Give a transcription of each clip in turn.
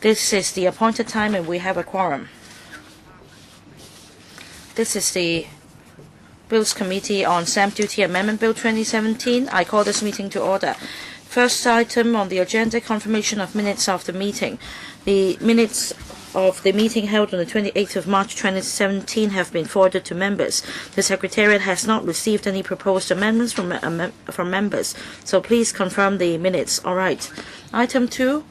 This is the appointed time and we have a quorum. This is the Bills Committee on Stamp Duty Amendment Bill 2017. I call this meeting to order. First item on the agenda, confirmation of minutes of the meeting. The minutes of the meeting held on the 28th of March 2017 have been forwarded to members. The Secretariat has not received any proposed amendments from members, so please confirm the minutes. All right. Item 2.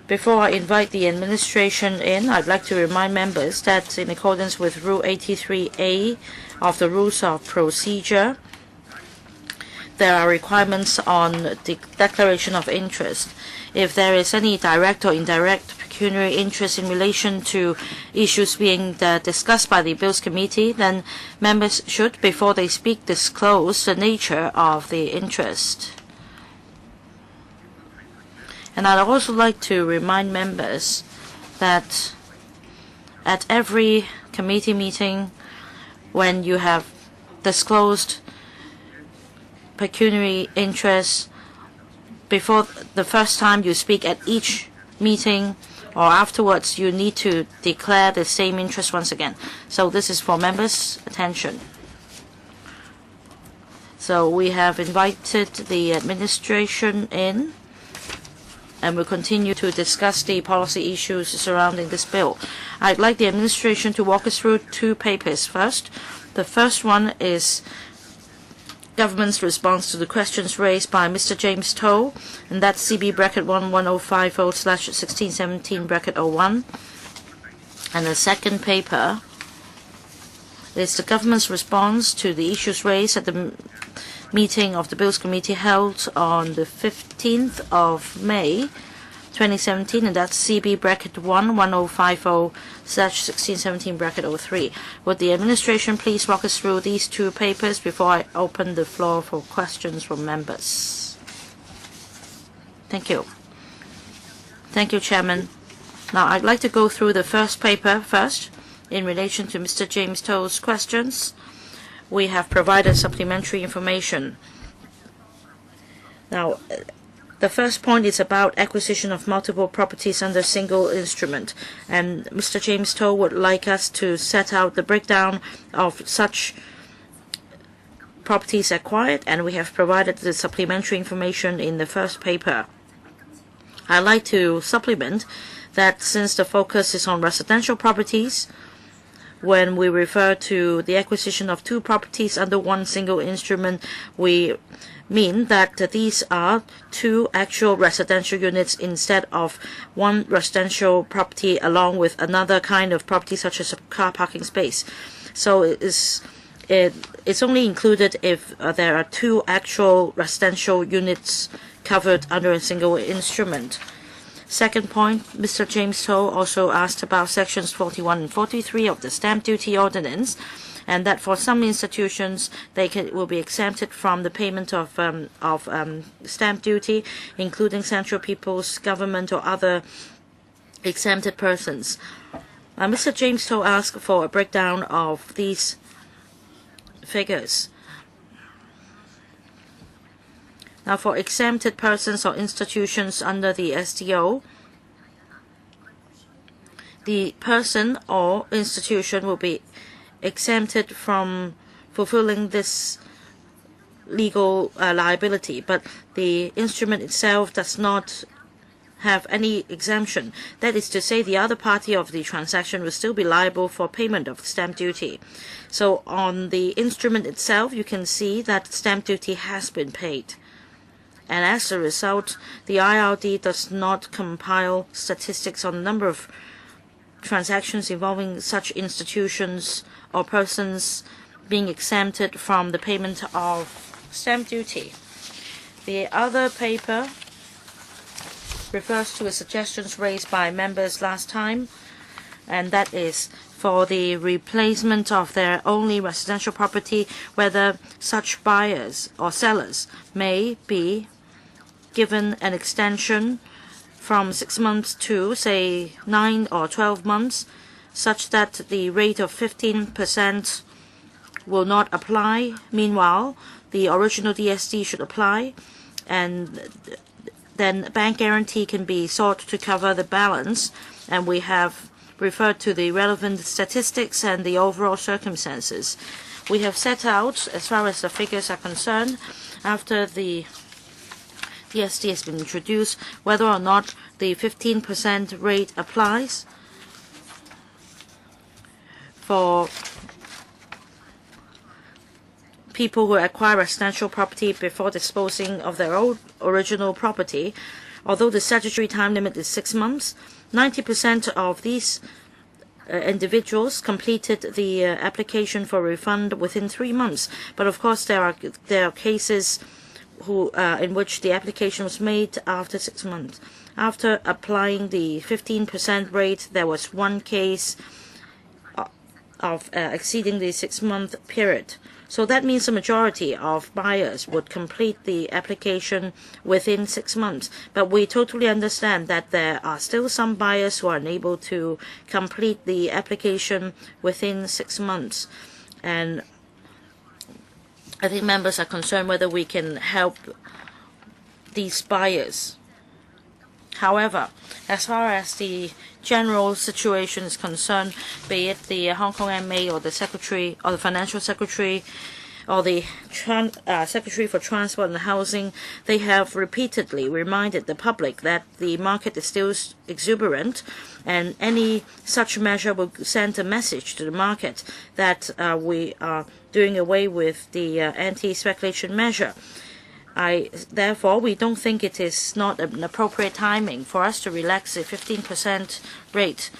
Before I invite the administration in, I'd like to remind members that in accordance with Rule 83A of the Rules of Procedure, there are requirements on the declaration of interest. If there is any direct or indirect pecuniary interest in relation to issues being discussed by the Bills Committee, then members should, before they speak, disclose the nature of the interest. And I'd also like to remind members that at every committee meeting, when you have disclosed pecuniary interest, before the first time you speak at each meeting or afterwards, you need to declare the same interest once again. So this is for members' attention. So we have invited the administration in, and we'll continue to discuss the policy issues surrounding this bill. I'd like the administration to walk us through two papers first. The first one is government's response to the questions raised by Mr. James To, and that's CB bracket 11050/1617 bracket 01. And the second paper is the government's response to the issues raised at the meeting of the Bills Committee held on the 15th of May 2017, and that's CB bracket 11050/1617 bracket 03. Would the administration please walk us through these two papers before I open the floor for questions from members? Thank you. Thank you, Chairman. Now, I'd like to go through the first paper first in relation to Mr. James To's questions. We have provided supplementary information. Now, the first point is about acquisition of multiple properties under single instrument, and Mr. James To would like us to set out the breakdown of such properties acquired, and we have provided the supplementary information in the first paper. I'd like to supplement that since the focus is on residential properties, when we refer to the acquisition of two properties under one single instrument, we mean that these are two actual residential units instead of one residential property along with another kind of property such as a car parking space. So it's only included if there are two actual residential units covered under a single instrument. Second point, Mr. James To also asked about sections 41 and 43 of the Stamp Duty Ordinance, and that for some institutions they will be exempted from the payment of stamp duty, including Central People's Government or other exempted persons. Mr. James To asked for a breakdown of these figures. Now, for exempted persons or institutions under the SDO, the person or institution will be exempted from fulfilling this legal liability, but the instrument itself does not have any exemption. That is to say, the other party of the transaction will still be liable for payment of stamp duty. So on the instrument itself, you can see that stamp duty has been paid. And as a result, the IRD does not compile statistics on the number of transactions involving such institutions or persons being exempted from the payment of stamp duty. The other paper refers to the suggestions raised by members last time, and that is for the replacement of their only residential property, whether such buyers or sellers may be given an extension from 6 months to, say, 9 or 12 months, such that the rate of 15% will not apply. Meanwhile, the original DSD should apply, and then bank guarantee can be sought to cover the balance, and we have referred to the relevant statistics and the overall circumstances. We have set out, as far as the figures are concerned, after the DST has been introduced, whether or not the 15% rate applies for people who acquire residential property before disposing of their own original property. Although the statutory time limit is 6 months, 90% of these individuals completed the application for refund within 3 months. But of course, there are cases in which the application was made after 6 months. After applying the 15% rate, there was one case of exceeding the 6-month period. So that means the majority of buyers would complete the application within 6 months. But we totally understand that there are still some buyers who are unable to complete the application within 6 months. And I think members are concerned whether we can help these buyers. However, as far as the general situation is concerned, be it the Hong Kong MA or the Secretary or the Financial Secretary or the Secretary for Transport and Housing, they have repeatedly reminded the public that the market is still exuberant, and any such measure will send a message to the market that we are doing away with the anti-speculation measure. Therefore, we don't think it is not an appropriate timing for us to relax the 15% rate.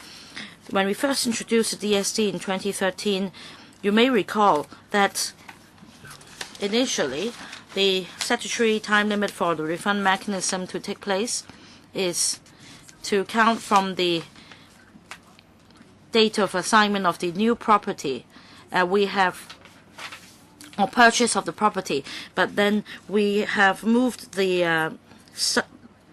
When we first introduced the DST in 2013, you may recall that initially the statutory time limit for the refund mechanism to take place is to count from the date of assignment of the new property. Or purchase of the property, but then we have moved the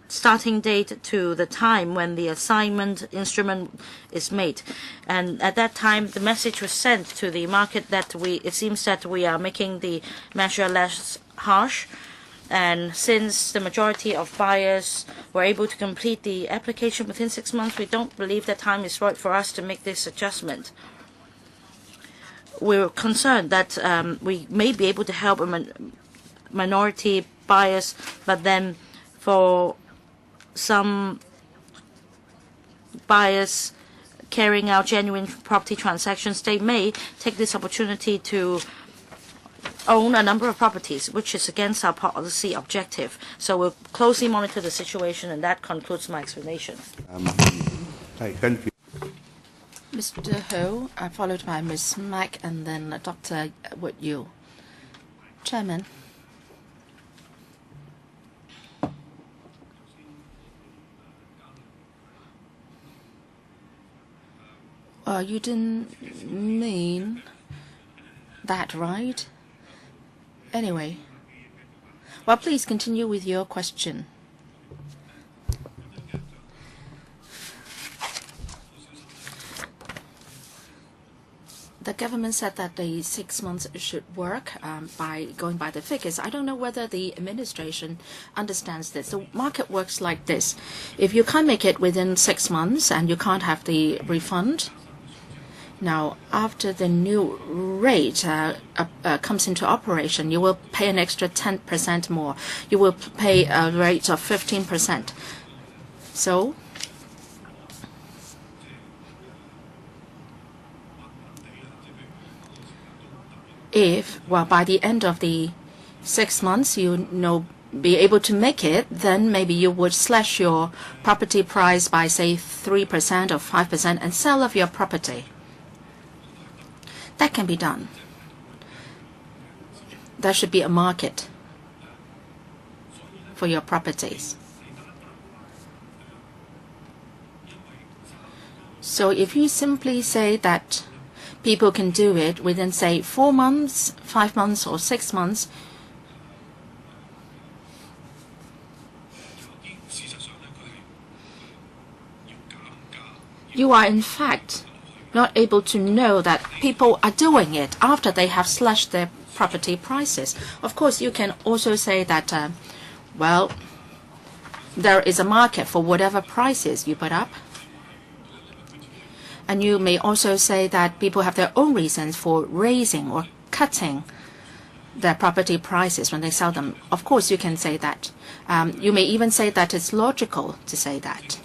starting date to the time when the assignment instrument is made. And at that time, the message was sent to the market that it seems that we are making the measure less harsh. And since the majority of buyers were able to complete the application within 6 months, we don't believe that time is right for us to make this adjustment. We're concerned that we may be able to help minority buyers, but then for some buyers carrying out genuine property transactions, they may take this opportunity to own a number of properties, which is against our policy objective. So we'll closely monitor the situation, and that concludes my explanation. Mr. Ho, followed by Ms. Mack, and then Dr. Wood Yu. Chairman. You didn't mean that, right? Anyway. Well, please continue with your question. The government said that the 6 months should work by going by the figures. I don't know whether the administration understands this. The market works like this. If you can't make it within 6 months and you can't have the refund, now after the new rate comes into operation, you will pay an extra 10% more. You will pay a rate of 15%. So if, well, by the end of the 6 months, be able to make it, then maybe you would slash your property price by, say, 3% or 5% and sell off your property. That can be done. There should be a market for your properties. So if you simply say that people can do it within, say, 4 months, 5 months, or 6 months, you are in fact not able to know that people are doing it after they have slashed their property prices. Of course, you can also say that well, there is a market for whatever prices you put up. And you may also say that people have their own reasons for raising or cutting their property prices when they sell them. Of course, you can say that. You may even say that it's logical to say that.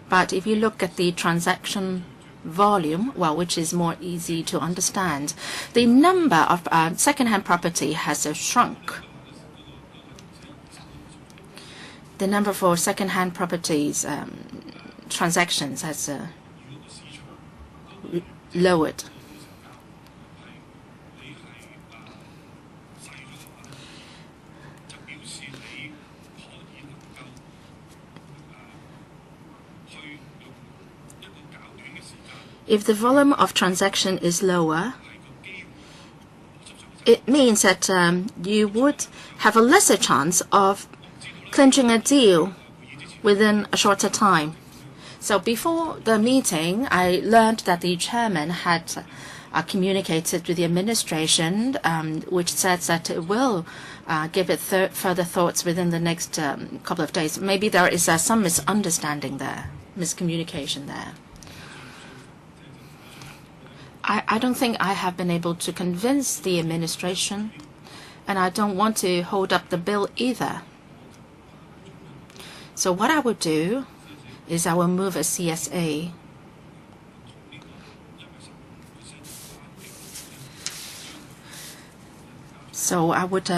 But if you look at the transaction volume, well, which is more easy to understand, the number of second-hand property has shrunk. The number for second-hand properties transactions has lowered. If the volume of transaction is lower, it means that you would have a lesser chance of clinching a deal within a shorter time. So before the meeting, I learned that the chairman had communicated with the administration, which says that it will give it further thoughts within the next couple of days. Maybe there is some misunderstanding there, miscommunication there. I don't think I have been able to convince the administration, and I don't want to hold up the bill either. So what I would do is I will move a CSA. So I would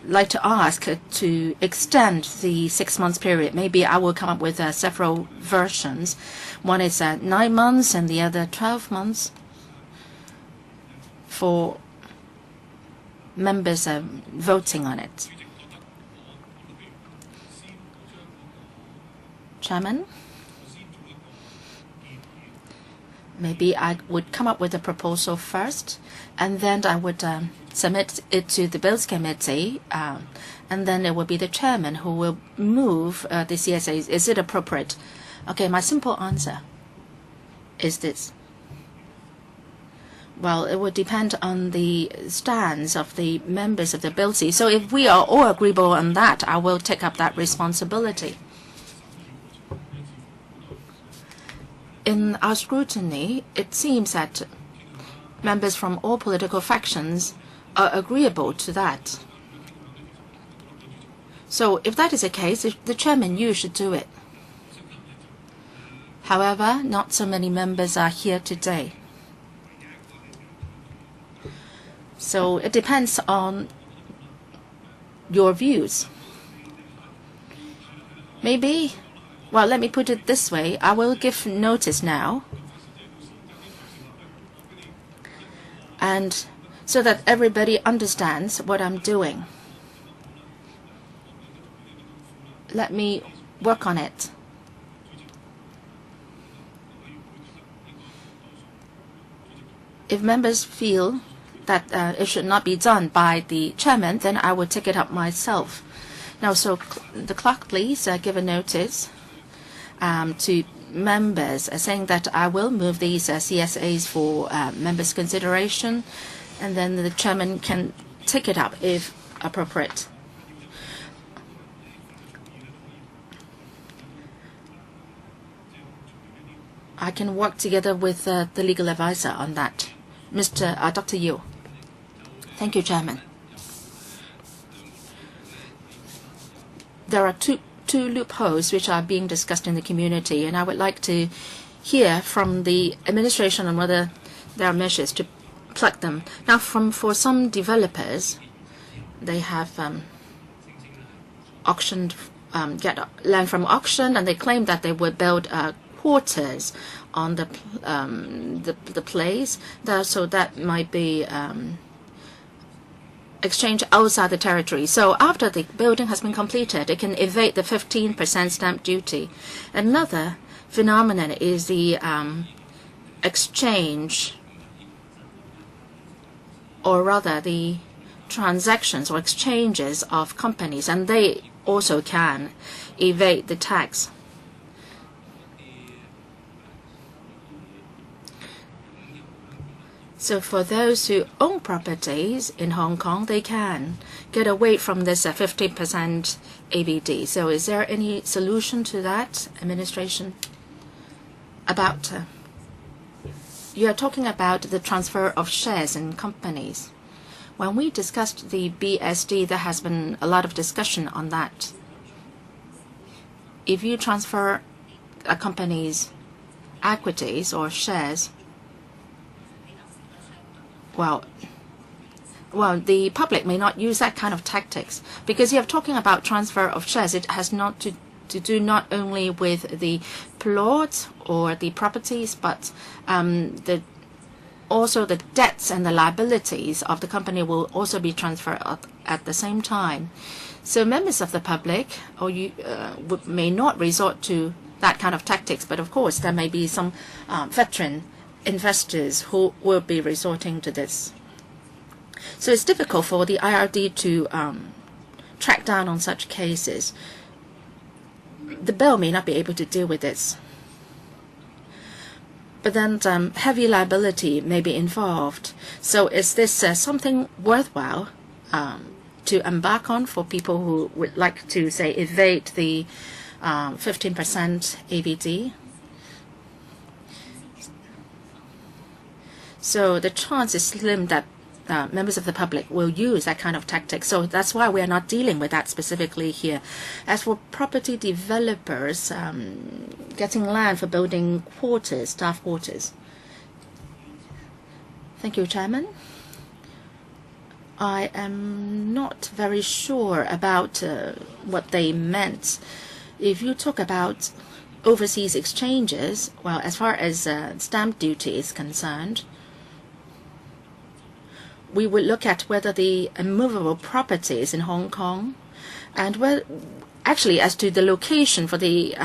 like to ask to extend the 6 months period. Maybe I will come up with several versions. One is 9 months and the other 12 months. For members voting on it. Chairman, maybe I would come up with a proposal first, and then I would submit it to the Bills Committee, and then it will be the chairman who will move the CSAs. Is it appropriate? Okay, my simple answer is this. Well, it would depend on the stance of the members of the Bills. So if we are all agreeable on that, I will take up that responsibility. In our scrutiny, it seems that members from all political factions are agreeable to that. So if that is the case, the chairman, you should do it. However, not so many members are here today. So it depends on your views. Maybe, well, let me put it this way. I will give notice now. And so that everybody understands what I'm doing. Let me work on it. If members feel that it should not be done by the chairman, then I will take it up myself. Now, so the clerk, please give a notice to members saying that I will move these CSAs for members' consideration, and then the chairman can take it up if appropriate. I can work together with the legal advisor on that. Dr. Yu. Thank you, Chairman. There are two loopholes which are being discussed in the community, and I would like to hear from the administration on whether there are measures to plug them. Now, for some developers, they have get land from auction, and they claim that they would build quarters on the place. So that might be exchange outside the territory. So after the building has been completed, it can evade the 15% stamp duty. Another phenomenon is the exchange, or rather the transactions or exchanges of companies, and they also can evade the tax. So for those who own properties in Hong Kong, they can get away from this 50% ABD. So is there any solution to that, administration? About you are talking about the transfer of shares in companies. When we discussed the BSD, there has been a lot of discussion on that. If you transfer a company's equities or shares, well, the public may not use that kind of tactics, because you're talking about transfer of shares. It has not to do not only with the plots or the properties, but also the debts and the liabilities of the company will also be transferred at the same time. So members of the public or may not resort to that kind of tactics, but of course there may be some veteran investors who will be resorting to this. So it's difficult for the IRD to track down on such cases. The bill may not be able to deal with this. But then heavy liability may be involved. So is this something worthwhile to embark on for people who would like to, say, evade the 15% ABD? So the chance is slim that members of the public will use that kind of tactic. So that's why we are not dealing with that specifically here. As for property developers getting land for building quarters, staff quarters. Thank you, Chairman. I am not very sure about what they meant. If you talk about overseas exchanges, well, as far as stamp duty is concerned, we would look at whether the immovable properties in Hong Kong and actually as to the location for the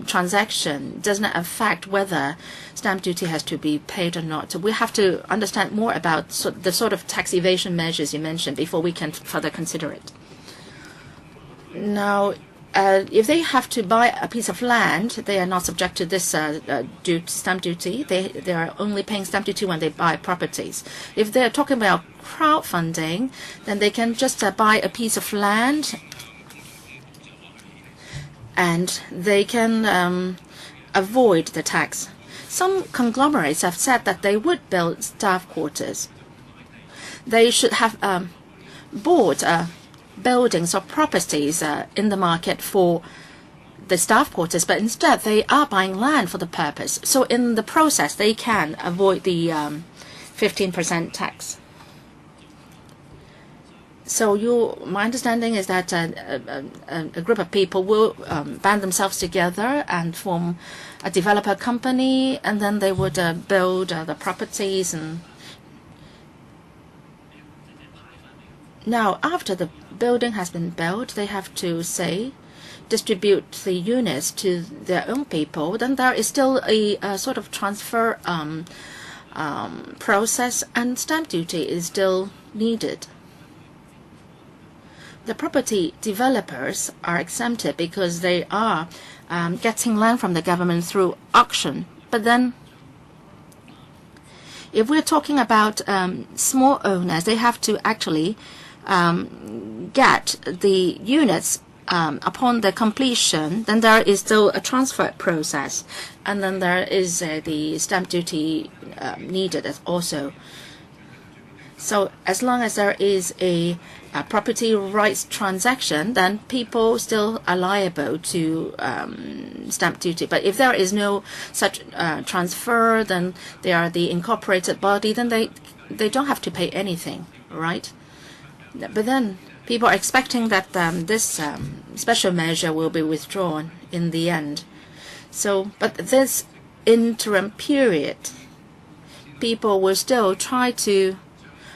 transaction does not affect whether stamp duty has to be paid or not. We have to understand more about the sort of tax evasion measures you mentioned before we can further consider it. Now, if they have to buy a piece of land, they are not subject to this stamp duty. They are only paying stamp duty when they buy properties. If they're talking about crowdfunding, then they can just buy a piece of land and they can avoid the tax. Some conglomerates have said that they would build staff quarters. They should have bought buildings or properties in the market for the staff quarters, but instead they are buying land for the purpose. So in the process, they can avoid the 15% tax. So my understanding is that a group of people will band themselves together and form a developer company, and then they would build the properties. And now, after the building has been built, they have to, say, distribute the units to their own people. Then there is still a sort of transfer process, and stamp duty is still needed. The property developers are exempted because they are getting land from the government through auction. But then, if we're talking about small owners, they have to actually get the units upon the completion. Then there is still a transfer process, and then there is the stamp duty needed also. So as long as there is a property rights transaction, then people still are liable to stamp duty. But if there is no such transfer, then they are the incorporated body, then they don't have to pay anything, right? But then people are expecting that this special measure will be withdrawn in the end. So, but this interim period, people will still try to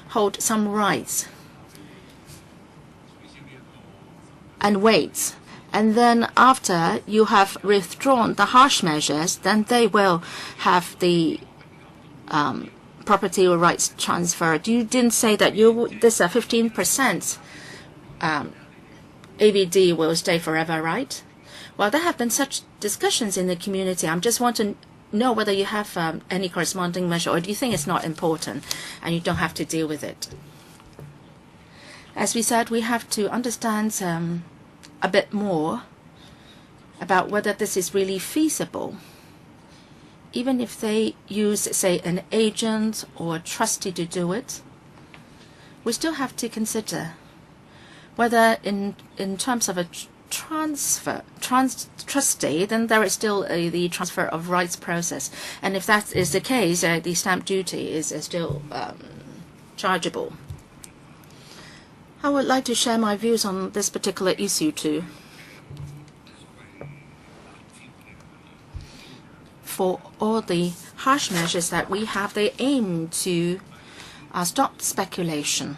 hold some rights and wait. And then after you have withdrawn the harsh measures, then they will have the property rights transferred. You didn't say that this 15% ABD will stay forever, right? Well, there have been such discussions in the community. I just want to know whether you have any corresponding measure, or do you think it's not important and you don't have to deal with it? As we said, we have to understand a bit more about whether this is really feasible. Even if they use, say, an agent or a trustee to do it, we still have to consider whether in terms of a trustee, then there is still the transfer of rights process. And if that is the case, the stamp duty is still chargeable. I would like to share my views on this particular issue too. For all the harsh measures that we have, they aim to stop speculation.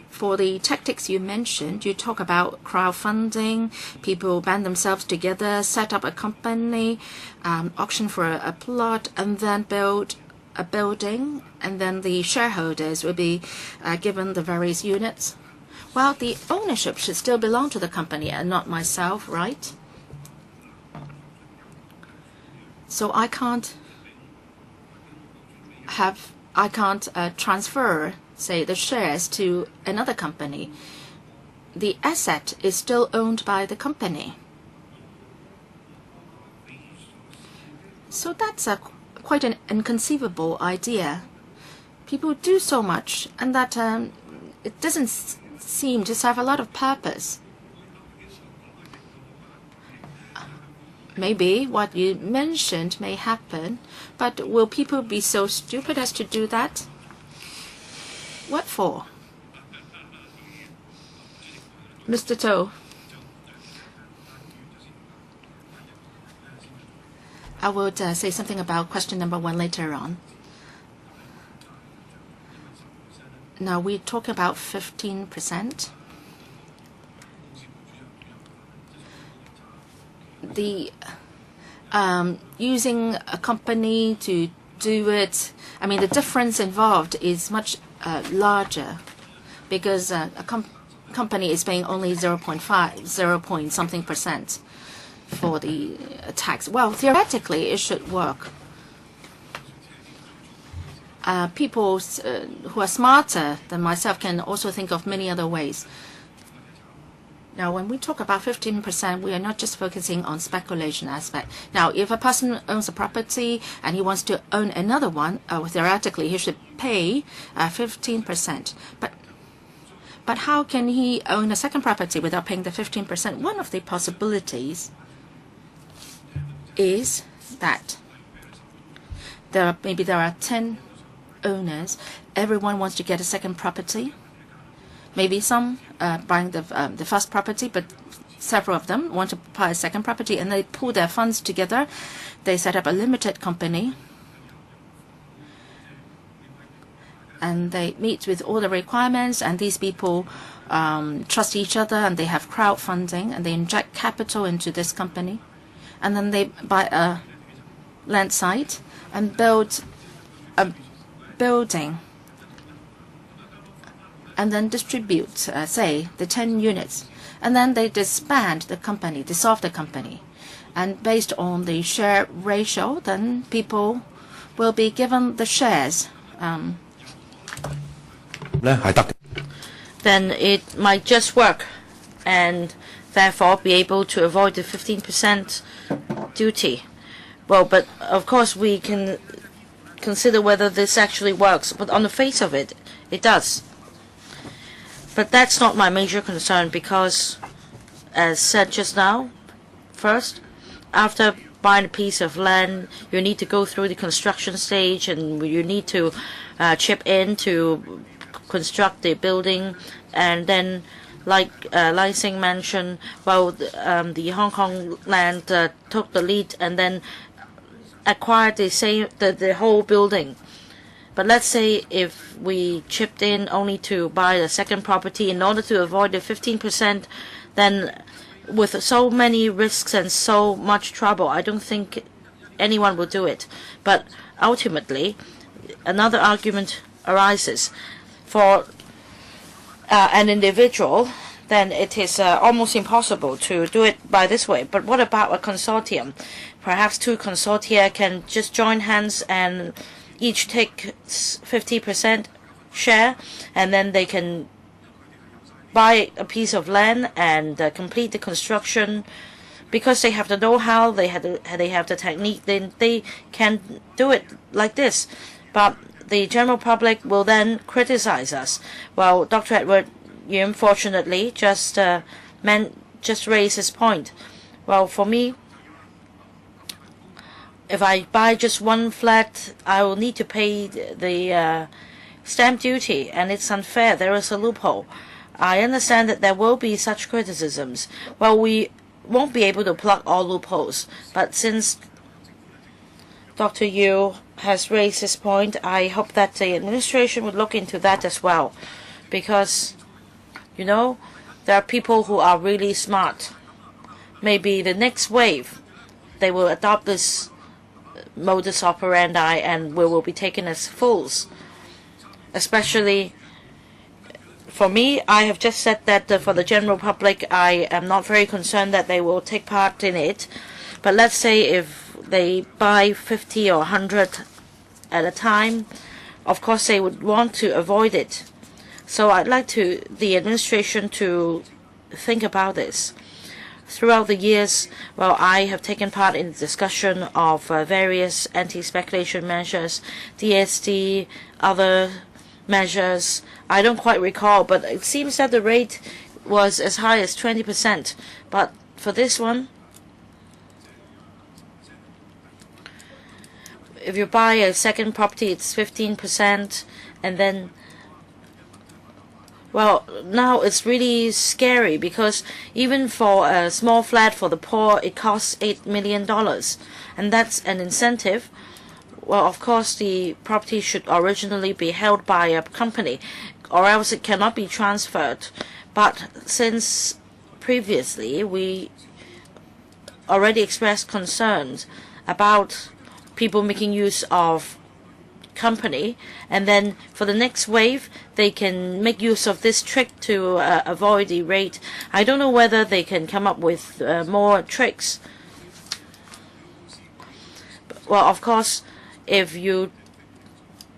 For the tactics you mentioned, you talk about crowdfunding, people band themselves together, set up a company, auction for a plot, and then build a building, and then the shareholders will be given the various units. Well, the ownership should still belong to the company and not myself, right? So I can't transfer, say, the shares to another company. The asset is still owned by the company. So that's quite an inconceivable idea. People do so much, and that it doesn't seem to serve a lot of purpose. Maybe what you mentioned may happen, but will people be so stupid as to do that? What for? Mr. To, I will say something about question number 1 later on. Now we talk about 15%. The using a company to do it, I mean, the difference involved is much larger, because a company is paying only 0.5, 0 point something percent for the tax. Well, theoretically, it should work. People who are smarter than myself can also think of many other ways. Now, when we talk about 15%, we are not just focusing on speculation aspect. Now, if a person owns a property and he wants to own another one, theoretically, he should pay 15%. But how can he own a second property without paying the 15%? One of the possibilities is that maybe there are 10 owners. Everyone wants to get a second property. Maybe some buying the first property, but several of them want to buy a second property, and they pool their funds together. They set up a limited company, and they meet with all the requirements, and these people trust each other, and they have crowdfunding, and they inject capital into this company, and then they buy a land site and build a building, and then distribute, say, the 10 units. And then they disband the company, dissolve the company. And based on the share ratio, then people will be given the shares. Then it might just work, and therefore be able to avoid the 15% duty. Well, but of course we can consider whether this actually works, but on the face of it, it does. But that's not my major concern, because, as said just now, first, after buying a piece of land, you need to go through the construction stage, and you need to chip in to construct the building, and then, like Lai Sing mentioned, well, the Hong Kong land took the lead and then acquired the whole building. But let's say if we chipped in only to buy the second property in order to avoid the 15%, then with so many risks and so much trouble, I don't think anyone will do it. But ultimately, another argument arises. For an individual, then it is almost impossible to do it by this way. But what about a consortium? Perhaps two consortia can just join hands and each take 50% share, and then they can buy a piece of land and complete the construction. Because they have the know-how, they have the technique, then they can do it like this. But the general public will then criticize us. Well, Dr. Edward Yuen fortunately just raised his point. Well, for me, if I buy just one flat, I will need to pay the stamp duty, and it's unfair. There is a loophole. I understand that there will be such criticisms. Well, we won't be able to plug all loopholes, but since Dr. Yu has raised his point, I hope that the administration would look into that as well, because there are people who are really smart. Maybe the next wave they will adopt this modus operandi and we will be taken as fools. Especially for me, I have just said that for the general public, I am not very concerned that they will take part in it. But let's say if they buy 50 or 100 at a time, of course they would want to avoid it. So I'd like the administration to think about this. Throughout the years, well, I have taken part in the discussion of various anti-speculation measures, DSD, other measures. I don't quite recall, but it seems that the rate was as high as 20%. But for this one, if you buy a second property, it's 15%, and then, well, now it's really scary because even for a small flat for the poor, it costs $8 million, and that's an incentive. Well, of course, the property should originally be held by a company, or else it cannot be transferred. But since previously we already expressed concerns about people making use of company, and then for the next wave they can make use of this trick to avoid the rate. I don't know whether they can come up with more tricks. Well, of course, if you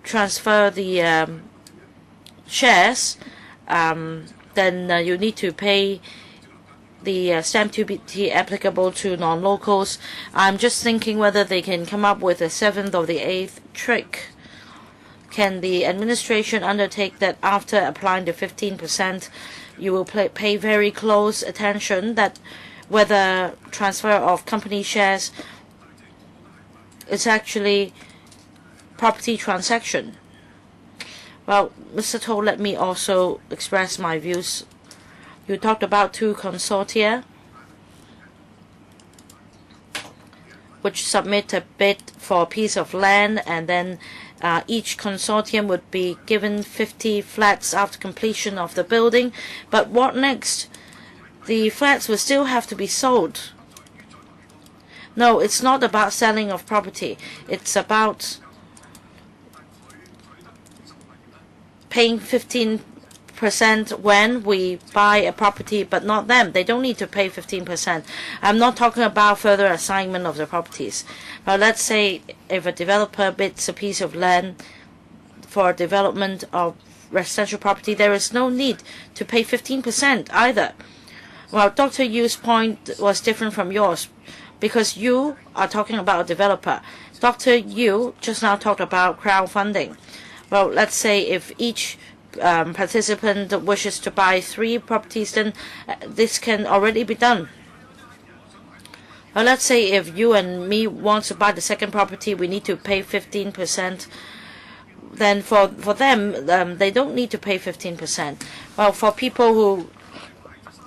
transfer the shares, then you need to pay the stamp duty applicable to non-locals. I'm just thinking whether they can come up with a 7th or the 8th trick. Can the administration undertake that after applying the 15%, you will pay very close attention that whether transfer of company shares is actually property transaction? Well, Mr. To, let me also express my views. You talked about two consortia which submit a bid for a piece of land, and then each consortium would be given 50 flats after completion of the building. But what next? The flats will still have to be sold. No, it's not about selling of property. It's about paying 15% when we buy a property, but not them. They don't need to pay 15%. I'm not talking about further assignment of the properties. But let's say if a developer bids a piece of land for development of residential property, there is no need to pay 15% either. Well, Dr. Yu's point was different from yours, because you are talking about a developer. Dr. Yu just now talked about crowdfunding. Well, let's say if each participant wishes to buy 3 properties, then this can already be done. Well, let's say if you and me want to buy the second property, we need to pay 15%. Then for them, they don't need to pay 15%. Well, for people who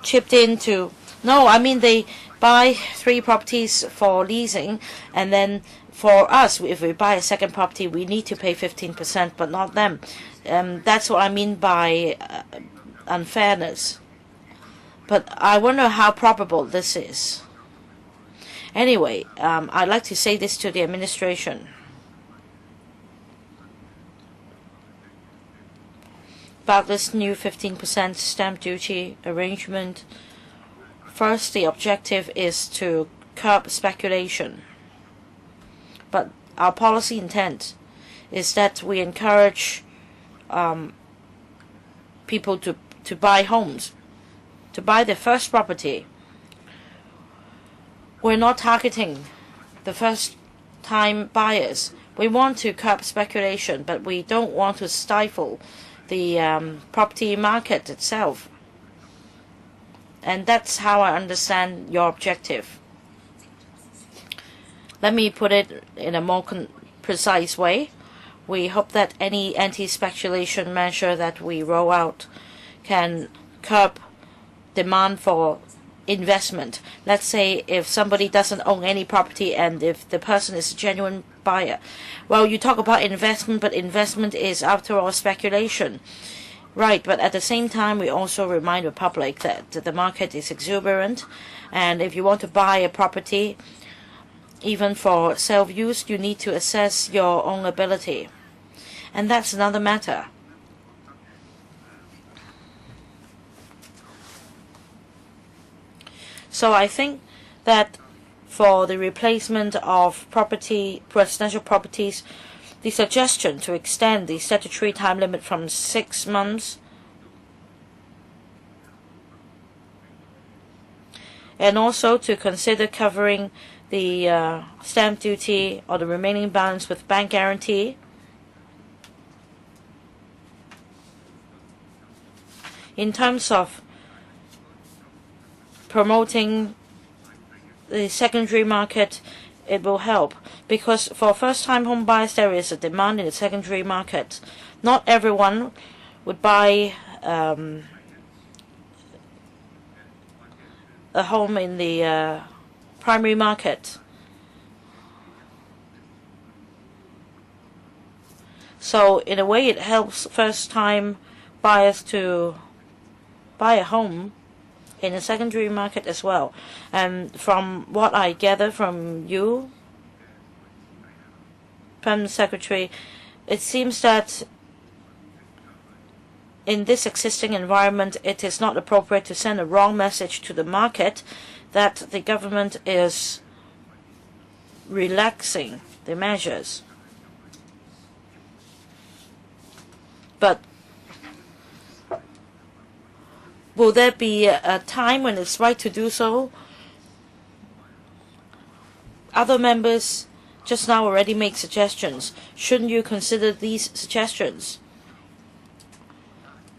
chipped into, no, I mean they buy 3 properties for leasing, and then for us, if we buy a second property, we need to pay 15%, but not them. That's what I mean by unfairness. But I wonder how probable this is. Anyway, I'd like to say this to the administration. about this new 15% stamp duty arrangement. First, the objective is to curb speculation. But our policy intent is that we encourage people to buy homes, to buy their first property. We're not targeting the first-time buyers. We want to curb speculation, but we don't want to stifle the property market itself. And that's how I understand your objective. Let me put it in a more precise way. We hope that any anti-speculation measure that we roll out can curb demand for investment. Let's say if somebody doesn't own any property and if the person is a genuine buyer. Well, you talk about investment, but investment is after all speculation. Right, but at the same time, we also remind the public that the market is exuberant, and if you want to buy a property, even for self-use, you need to assess your own ability. And that's another matter. So I think that for the replacement of residential properties, the suggestion to extend the statutory time limit from 6 months and also to consider covering the stamp duty or the remaining balance with bank guarantee. In terms of promoting the secondary market, it will help because for first-time home buyers there is a demand in the secondary market. Not everyone would buy a home in the primary market. So in a way it helps first-time buyers to buy a home in the secondary market as well. And from what I gather from you, Prime Secretary, it seems that in this existing environment it is not appropriate to send a wrong message to the market that the government is relaxing the measures. But will there be a time when it's right to do so? Other members just now already make suggestions. Shouldn't you consider these suggestions?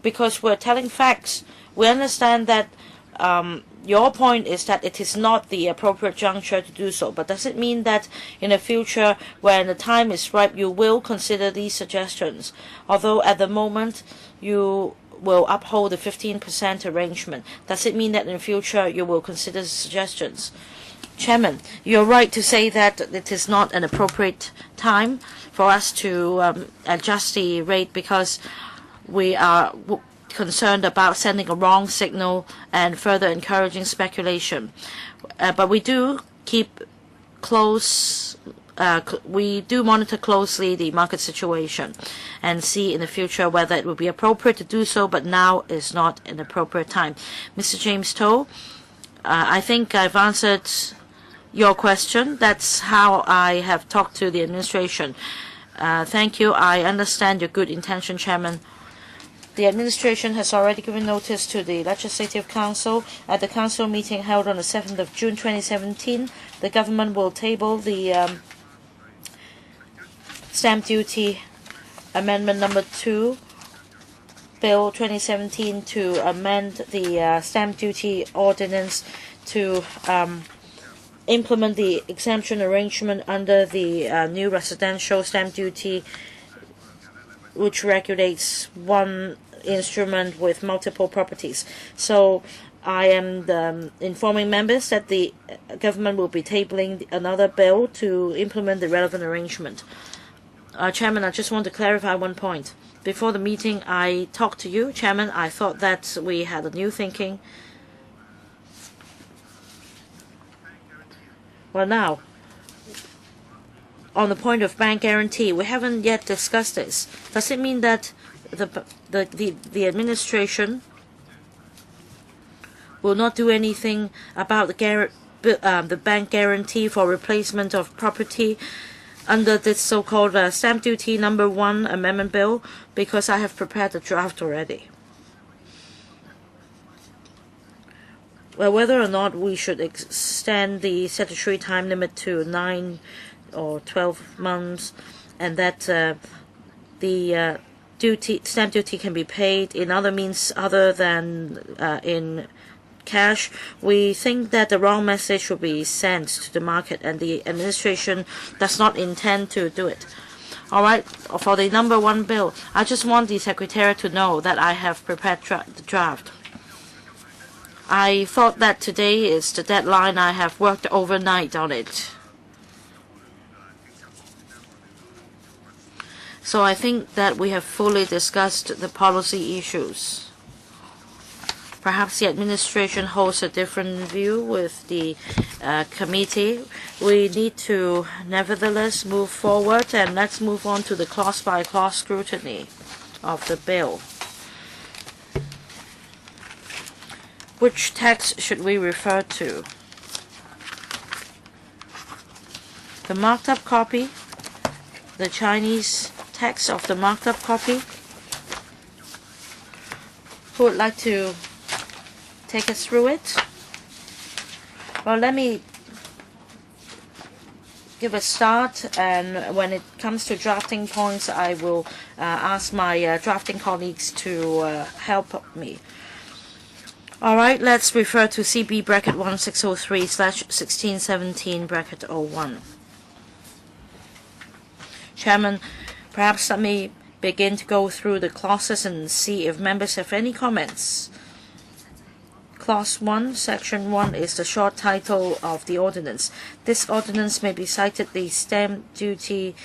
Because we're telling facts. We understand that your point is that it is not the appropriate juncture to do so. But does it mean that in the future, when the time is ripe, you will consider these suggestions? Although at the moment you will uphold the 15% arrangement. Does it mean that in the future you will consider suggestions? Chairman, you're right to say that it is not an appropriate time for us to adjust the rate because we are concerned about sending a wrong signal and further encouraging speculation. But we do keep close. We do monitor closely the market situation and see in the future whether it would be appropriate to do so, but now is not an appropriate time. Mr. James To, I think I've answered your question. That's how I have talked to the administration. Thank you. I understand your good intention, Chairman. The administration has already given notice to the Legislative Council. At the Council meeting held on the 7th of June 2017, the government will table the Stamp Duty Amendment Number 2, Bill 2017, to amend the Stamp Duty Ordinance to implement the exemption arrangement under the new residential stamp duty, which regulates one instrument with multiple properties. So I am informing members that the government will be tabling another bill to implement the relevant arrangement. Chairman, I just want to clarify one point. Before the meeting, I talked to you, Chairman. I thought that we had a new thinking. Well, now, on the point of bank guarantee, we haven't yet discussed this. Does it mean that the administration will not do anything about the bank guarantee for replacement of property under this so-called Stamp Duty No. 1 Amendment Bill, because I have prepared the draft already. Well, whether or not we should extend the statutory time limit to 9 or 12 months, and that the stamp duty can be paid in other means other than in cash, we think that the wrong message will be sent to the market, and the administration does not intend to do it. All right, for the No. 1 bill, I just want the Secretariat to know that I have prepared the draft. I thought that today is the deadline. I have worked overnight on it. So I think that we have fully discussed the policy issues. Perhaps the administration holds a different view with the committee. We need to nevertheless move forward, and let's move on to the clause-by-clause scrutiny of the bill. Which text should we refer to? The marked up copy, the Chinese text of the marked up copy. Who would like to take us through it? Well, let me give a start, and when it comes to drafting points, I will ask my drafting colleagues to help me. All right, let's refer to CB bracket 1603/1617 bracket 01. Chairman, perhaps let me begin to go through the clauses and see if members have any comments. Clause 1, Section 1 is the short title of the ordinance. This ordinance may be cited the Stamp Duty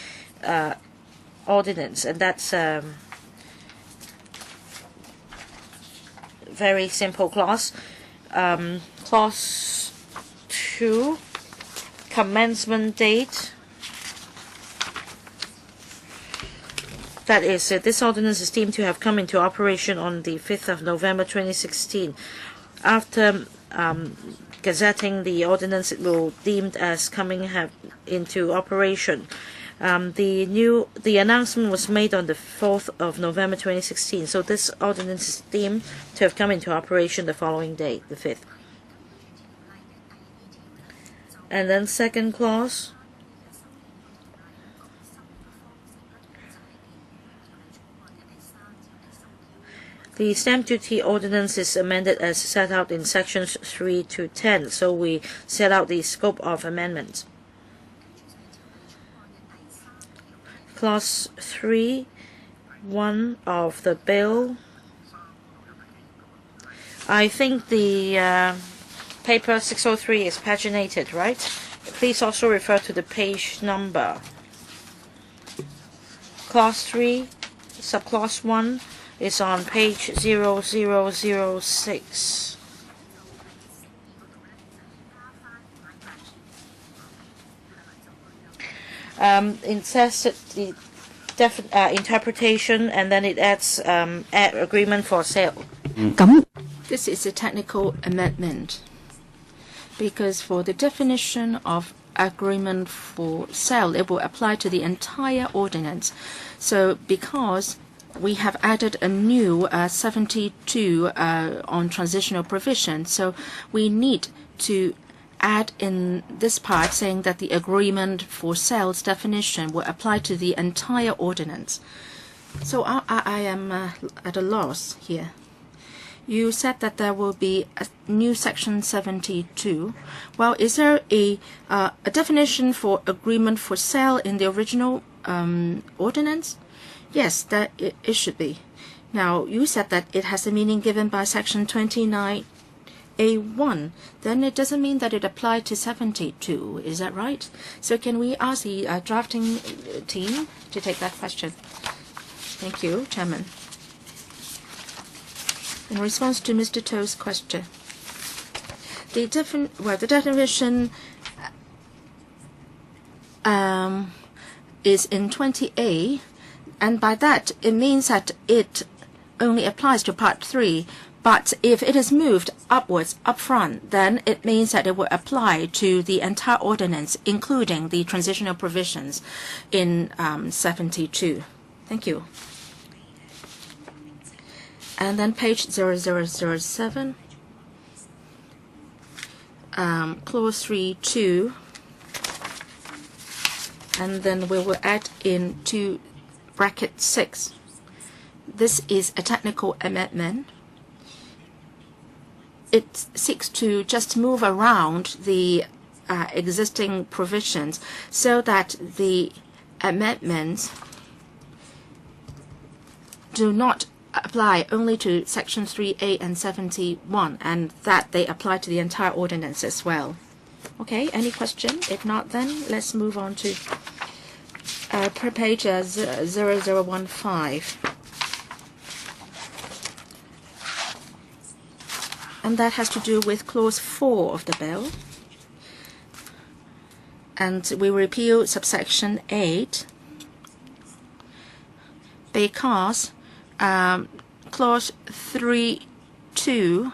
Ordinance, and that's very simple clause. Clause 2, commencement date. That is, this ordinance is deemed to have come into operation on the 5th of November 2016. After gazetting the ordinance, it will be deemed as coming into operation. The announcement was made on the 4th of November 2016, so this ordinance is deemed to have come into operation the following day, the 5th. And then second clause. The stamp duty ordinance is amended as set out in sections 3 to 10, so we set out the scope of amendment. Clause 3(1) of the bill. I think the paper 603 is paginated, right? Please also refer to the page number. Clause 3, subclause 1 is on page 0006. It says that the interpretation, and then it adds agreement for sale. This is a technical amendment, because for the definition of agreement for sale, it will apply to the entire ordinance. So because we have added a new 72 on transitional provision, so we need to add in this part saying that the agreement for sales definition will apply to the entire ordinance. So I am at a loss here. You said that there will be a new section 72. Well, is there a definition for agreement for sale in the original ordinance? Yes, it should be. Now, you said that it has a meaning given by section 29A1. Then it doesn't mean that it applied to 72. Is that right? So can we ask the drafting team to take that question? Thank you, Chairman. In response to Mr. To's question, the definition is in 20A. And by that, it means that it only applies to Part 3. But if it is moved upwards, up front, then it means that it will apply to the entire ordinance, including the transitional provisions in 72. Thank you. And then page 0007, clause 3(2), and then we will add in to bracket 6. This is a technical amendment. It seeks to just move around the existing provisions so that the amendments do not apply only to Section 3A and 71, and that they apply to the entire ordinance as well. Okay, any question? If not, then let's move on to page 0015. And that has to do with clause 4 of the bill. And we repeal subsection 8 because clause 3(2)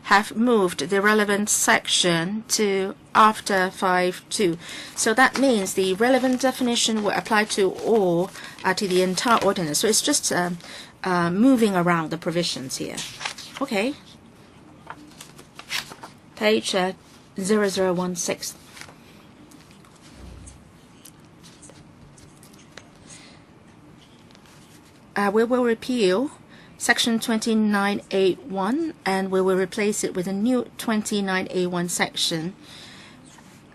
have moved the relevant section to after 5(2). So that means the relevant definition will apply to all, to the entire ordinance. So it's just moving around the provisions here. Okay. Page 0016. We will repeal Section 29A1 and we will replace it with a new 29A1 section,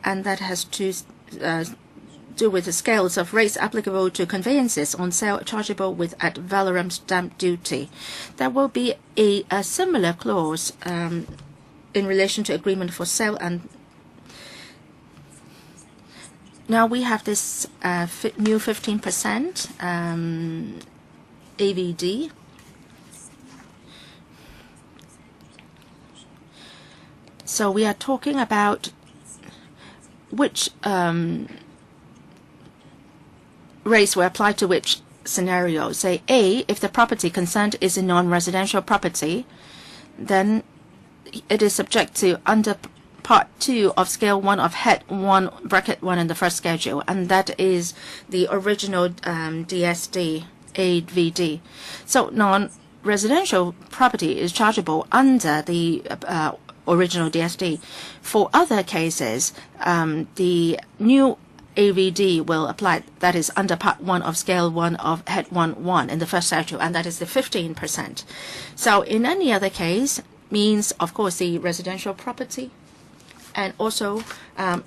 and that has to do with the scales of rates applicable to conveyances on sale chargeable with ad valorem stamp duty. There will be a similar clause in relation to agreement for sale, and now we have this new 15% AVD. So we are talking about which rates will apply to which scenario. Say A, if the property concerned is a non-residential property, then it is subject to under Part 2 of Scale 1 of Head 1, Bracket 1 in the first schedule, and that is the original DSD, AVD. So non-residential property is chargeable under the original DSD. For other cases, the new AVD will apply, that is under Part 1 of Scale 1 of Head 1 in the first schedule, and that is the 15%. So in any other case, means, of course, the residential property and also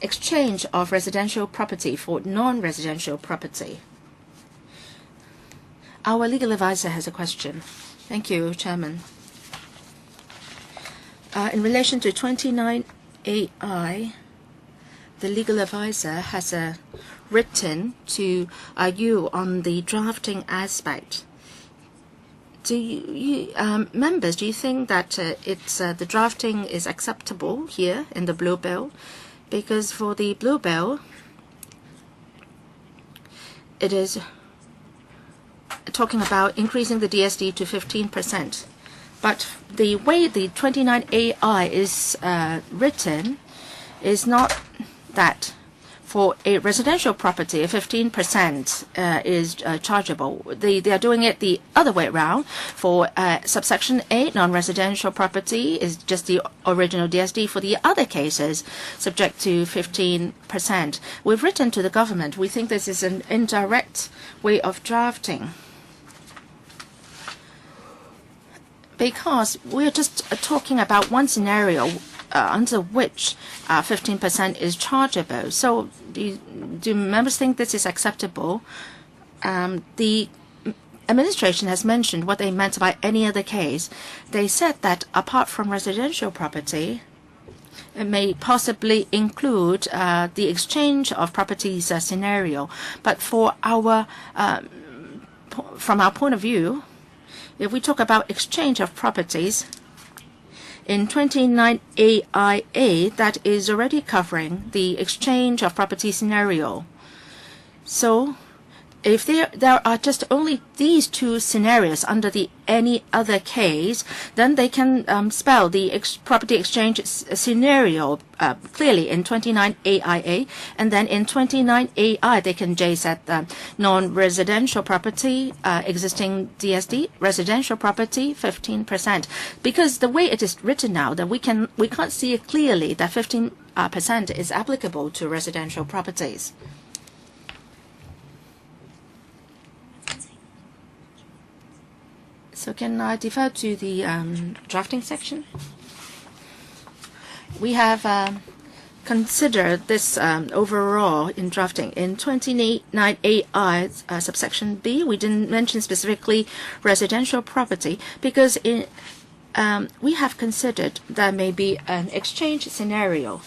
exchange of residential property for non-residential property. Our legal advisor has a question. Thank you, Chairman. In relation to 29AI, the legal advisor has written to you on the drafting aspect. Do you members, do you think that it's the drafting is acceptable here in the Blue Bill? Because for the Blue Bill, it is talking about increasing the DSD to 15%. But the way the 29AI is written is not that. For a residential property, 15% is chargeable. They are doing it the other way around. For subsection A, non-residential property is just the original DSD. For the other cases, subject to 15%. We've written to the government. We think this is an indirect way of drafting, because we're just talking about one scenario under which 15% is chargeable. So do members think this is acceptable? The administration has mentioned what they meant by any other case. They said that apart from residential property, it may possibly include the exchange of properties scenario. But for our, from our point of view, if we talk about exchange of properties, in 29AIA, that is already covering the exchange of property scenario. So if there are just only these two scenarios under the any other case, then they can spell the property exchange scenario clearly in 29 AIA, and then in 29 AI they can JZ non-residential property, existing DSD, residential property 15%. Because the way it is written now, that we can't see it clearly that 15% is applicable to residential properties. So can I defer to the drafting section? We have considered this overall in drafting. In 29 AI subsection B, we didn't mention specifically residential property because we have considered there may be an exchange scenario,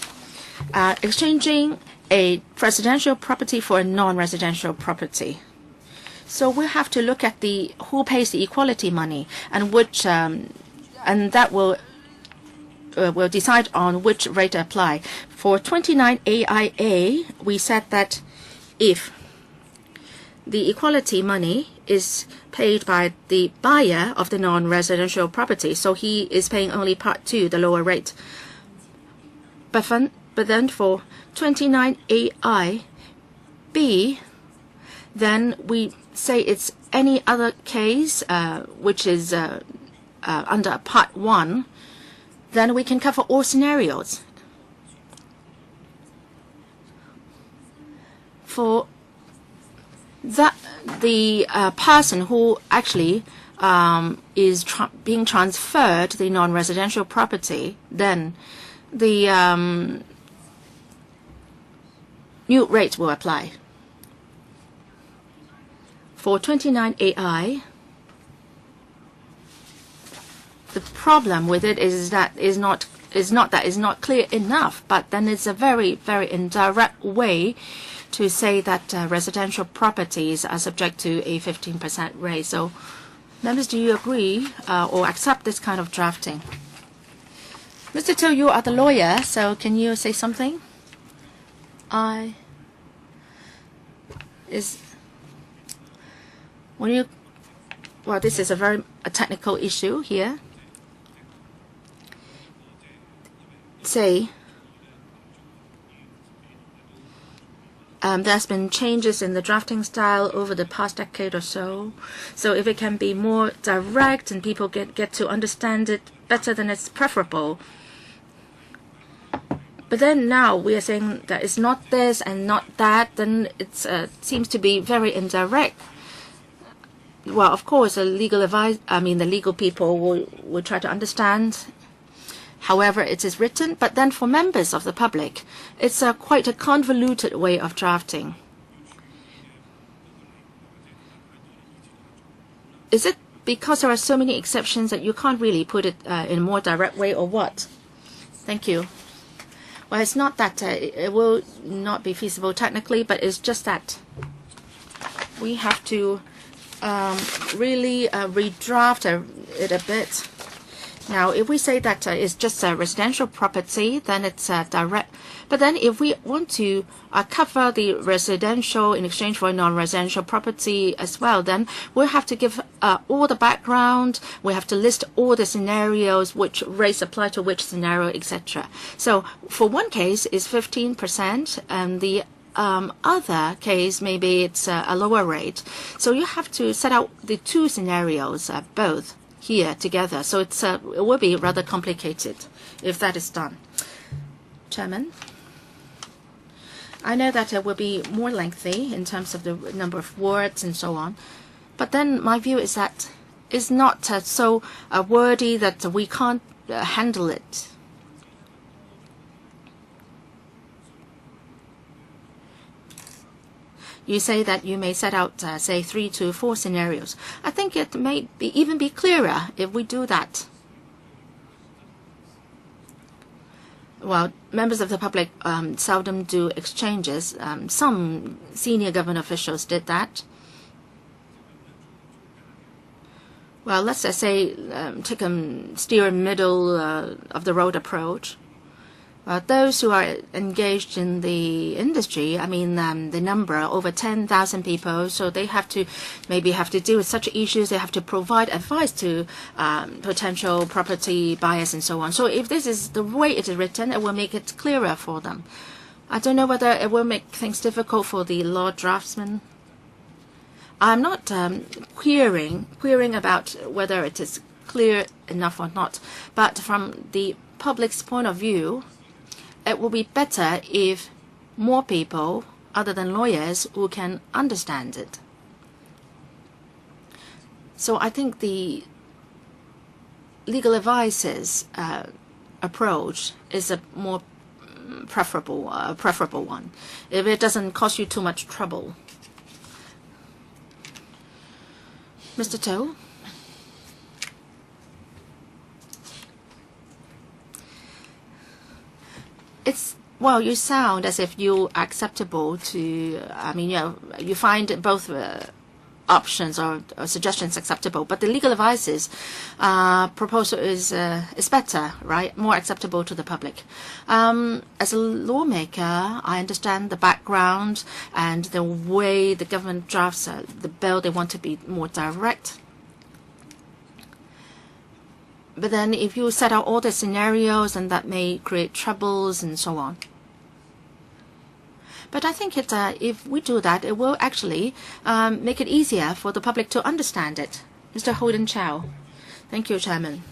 exchanging a residential property for a non-residential property. So we have to look at who pays the equality money and which and that will decide on which rate to apply. For 29 AIA, we said that if the equality money is paid by the buyer of the non-residential property, so he is paying only part 2, the lower rate. But then for 29 AIB, then we say it's any other case which is under part 1, then we can cover all scenarios. For that, the person who actually is being transferred to the non-residential property, then the new rate will apply. For 29 AI, the problem with it is that is not clear enough, but then it's a very, very indirect way to say that residential properties are subject to a 15% rate. So, members, do you agree or accept this kind of drafting? Mr. To, you are the lawyer, so can you say something? Well, this is a very technical issue here. Say, there's been changes in the drafting style over the past decade or so. So if it can be more direct and people get to understand it better, then it's preferable. But then now we are saying that it's not this and not that, then it seems to be very indirect. Well, of course, the legal people will try to understand however it is written, but then for members of the public, it's quite a convoluted way of drafting. Is it because there are so many exceptions that you can't really put it in a more direct way, or what? Thank you. Well, it's not that it will not be feasible technically, but it's just that we have to really redraft it a bit. Now, if we say that it's just a residential property, then it's direct. But then if we want to cover the residential in exchange for a non-residential property as well, then we'll have to give all the background. We have to list all the scenarios, which rates apply to which scenario, etc. So for one case, it's 15%, and the other case, maybe it's a lower rate. So you have to set out the two scenarios, both here together. So it will be rather complicated if that is done. Chairman, I know that it will be more lengthy in terms of the number of words and so on, but then my view is that it's not so wordy that we can't handle it. You say that you may set out, say, 3 to 4 scenarios. I think it may even be clearer if we do that. Well, members of the public seldom do exchanges. Some senior government officials did that. Well, let's say take a steer middle of the road approach. those who are engaged in the industry, I mean, the number over 10,000 people, so they have to deal with such issues. They have to provide advice to potential property buyers and so on. So if this is the way it is written, it will make it clearer for them. I don't know whether it will make things difficult for the law draftsman. I'm not querying about whether it is clear enough or not, but from the public's point of view, it will be better if more people, other than lawyers, who can understand it. So I think the legal advice's approach is a more preferable one, if it doesn't cause you too much trouble. Mr. To? Well, you sound as if you are acceptable to, you find both options or suggestions acceptable, but the legal advice's proposal is better, right? More acceptable to the public. As a lawmaker, I understand the background and the way the government drafts the bill. They want to be more direct. But then if you set out all the scenarios, and that may create troubles and so on. But I think if we do that, it will actually make it easier for the public to understand it. Mr. Hon Chow. Thank you, Chairman.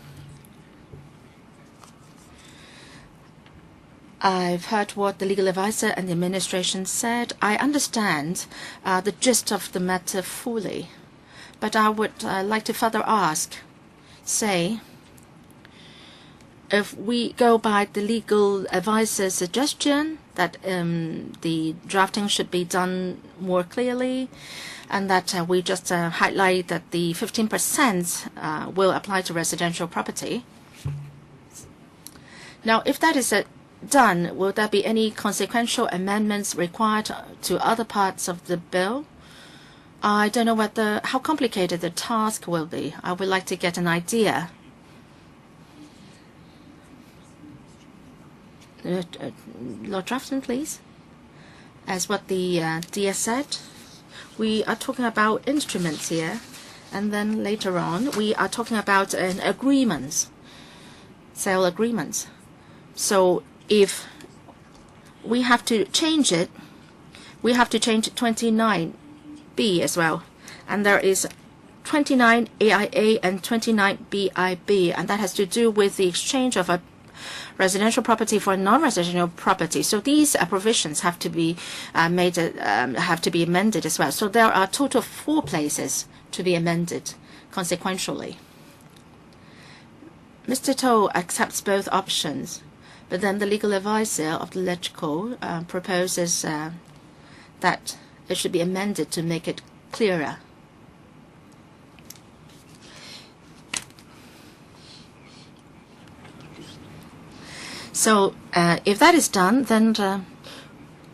I've heard what the legal advisor and the administration said. I understand the gist of the matter fully. But I would like to further ask, say, if we go by the legal advisor's suggestion that the drafting should be done more clearly, and that we just highlight that the 15% will apply to residential property. Now, if that is done, will there be any consequential amendments required to other parts of the bill? I don't know how complicated the task will be. I would like to get an idea. Lord Draftsman, please. As what the DS said, we are talking about instruments here, and then later on we are talking about an agreement, sale agreements. So if we have to change it, we have to change 29B as well, and there is 29 AIA and 29 BIB, and that has to do with the exchange of a residential property for non-residential property. So these provisions have to be amended as well. So there are a total of 4 places to be amended consequentially. Mr. To accepts both options, but then the legal advisor of the LegCo proposes that it should be amended to make it clearer. So if that is done, then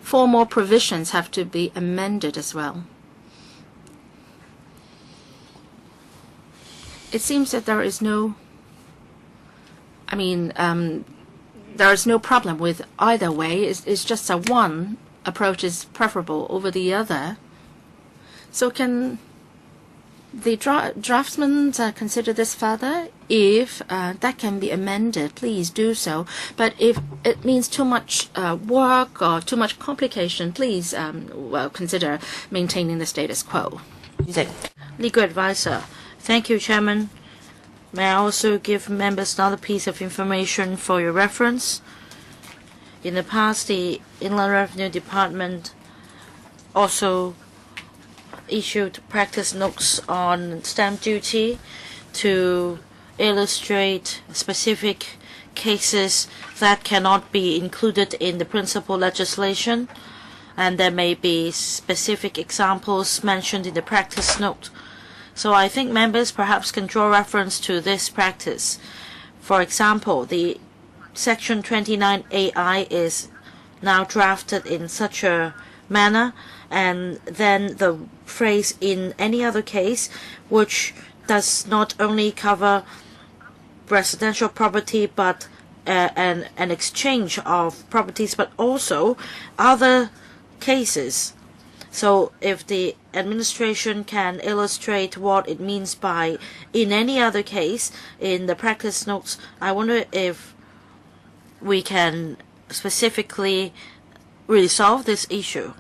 4 more provisions have to be amended as well. It seems that there is no, there is no problem with either way. It's just that one approach is preferable over the other. So can the draftsman consider this further? If that can be amended, please do so. But if it means too much work or too much complication, please consider maintaining the status quo. Legal advisor. Thank you, Chairman. May I also give members another piece of information for your reference? In the past, the Inland Revenue Department also issued practice notes on stamp duty to illustrate specific cases that cannot be included in the principal legislation, and there may be specific examples mentioned in the practice note. So I think members perhaps can draw reference to this practice. For example, the Section 29AI is now drafted in such a manner, and then the phrase "in any other case," which does not only cover residential property but an exchange of properties, but also other cases. So if the administration can illustrate what it means by in any other case in the practice notes, I wonder if we can specifically resolve this issue.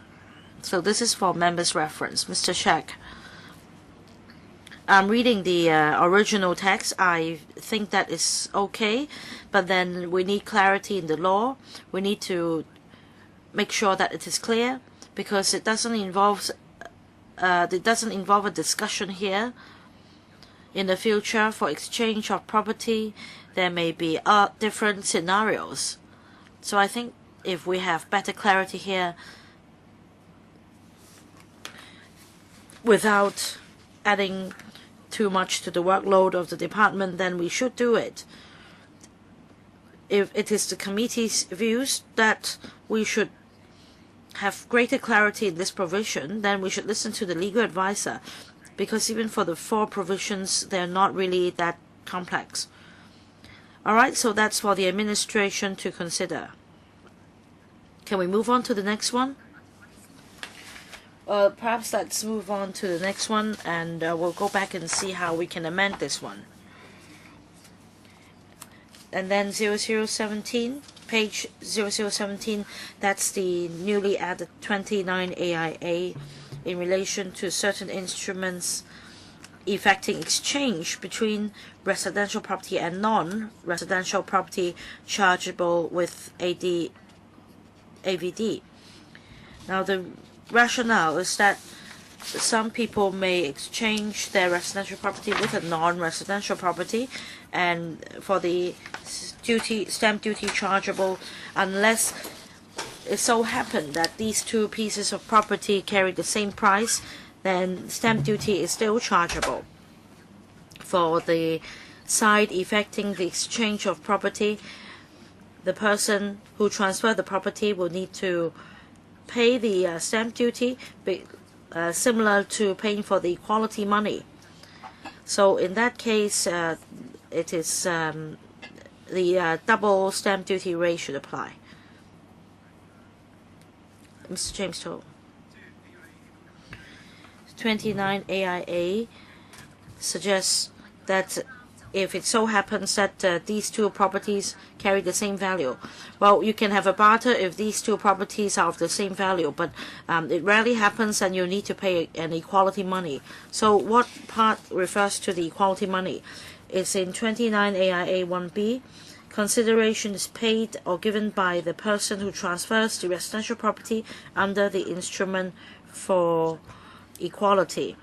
So this is for members' reference. Mr. Shek. I'm reading the original text. I think that is okay, but then we need clarity in the law. We need to make sure that it is clear, because it doesn't involve a discussion here. In the future, for exchange of property, there may be different scenarios. So I think if we have better clarity here, without adding too much to the workload of the department, then we should do it. If it is the committee's views that we should have greater clarity in this provision, then we should listen to the legal advisor, because even for the 4 provisions, they're not really that complex. Alright, so that's for the administration to consider. Can we move on to the next one? Perhaps let's move on to the next one, and we'll go back and see how we can amend this one. And then 0017, page 0017, that's the newly added 29 AIA in relation to certain instruments effecting exchange between residential property and non-residential property chargeable with AVD. Now the rationale is that some people may exchange their residential property with a non-residential property, and for the stamp duty chargeable, unless it so happened that these 2 pieces of property carry the same price, then stamp duty is still chargeable. For the side effecting the exchange of property, the person who transferred the property will need to pay the stamp duty, similar to paying for the equality money. So in that case, it is the double stamp duty rate should apply. Mr. James To. 29 AIA suggests that if it so happens that these 2 properties carry the same value, well, you can have a barter if these 2 properties are of the same value, but it rarely happens, and you need to pay an equality money. So what part refers to the equality money? It's in 29 AIA 1B. Consideration is paid or given by the person who transfers the residential property under the instrument for equality.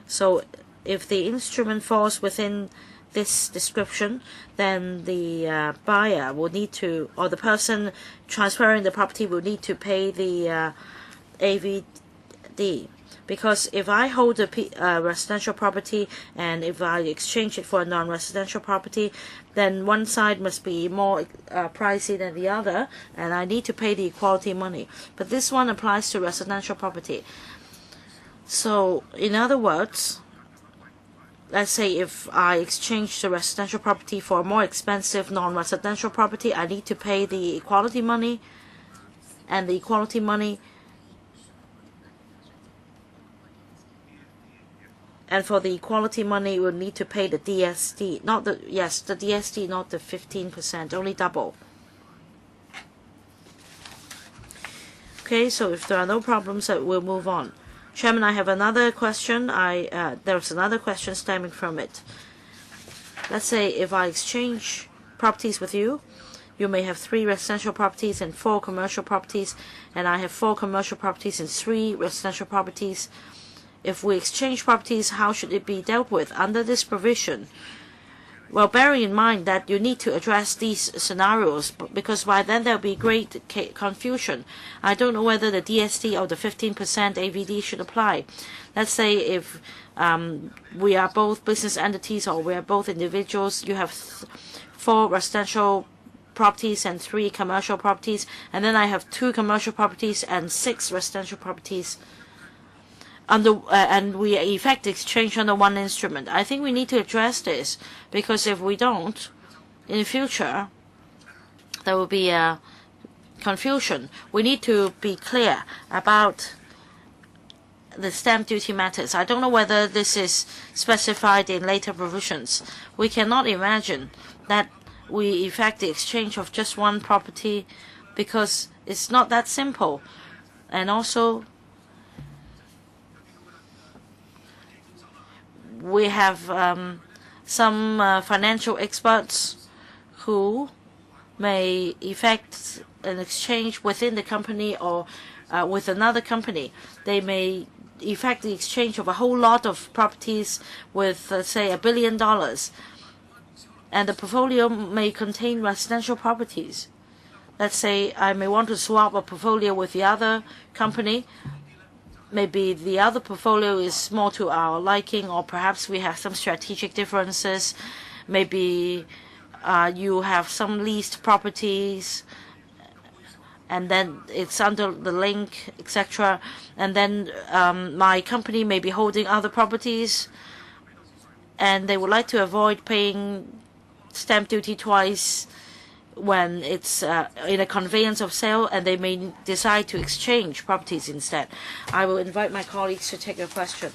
So if the instrument falls within this description, then the buyer will need to, or the person transferring the property will need to pay the AVD. Because if I hold a residential property and if I exchange it for a non-residential property, then one side must be more pricey than the other, and I need to pay the equality money. But this one applies to residential property. So in other words, let's say if I exchange the residential property for a more expensive non-residential property, I need to pay the equality money, and the equality money, and for the equality money, we'll need to pay the DSD, not the, yes, the DSD, not the 15%, only double. Okay, so if there are no problems, we'll move on. Chairman, I have another question. There's another question stemming from it. Let's say if I exchange properties with you, you may have 3 residential properties and 4 commercial properties, and I have 4 commercial properties and 3 residential properties. If we exchange properties, how should it be dealt with under this provision? Well, bearing in mind that you need to address these scenarios, because by then there will be great confusion. I don't know whether the DST or the 15% AVD should apply. Let's say if we are both business entities or we are both individuals, you have 4 residential properties and 3 commercial properties, and then I have 2 commercial properties and 6 residential properties. And we effect exchange under one instrument. I think we need to address this, because if we don't, in the future there will be a confusion. We need to be clear about the stamp duty matters. I don't know whether this is specified in later provisions. We cannot imagine that we effect the exchange of just one property, because it's not that simple. And also, we have some financial experts who may effect an exchange within the company or with another company. They may effect the exchange of a whole lot of properties with, say, $1 billion. And the portfolio may contain residential properties. Let's say I may want to swap a portfolio with the other company. Maybe the other portfolio is more to our liking, or perhaps we have some strategic differences. Maybe you have some leased properties, and then it's under the link, etc. And then my company may be holding other properties, and they would like to avoid paying stamp duty twice when it's in a conveyance of sale, and they may decide to exchange properties instead. I will invite my colleagues to take a question.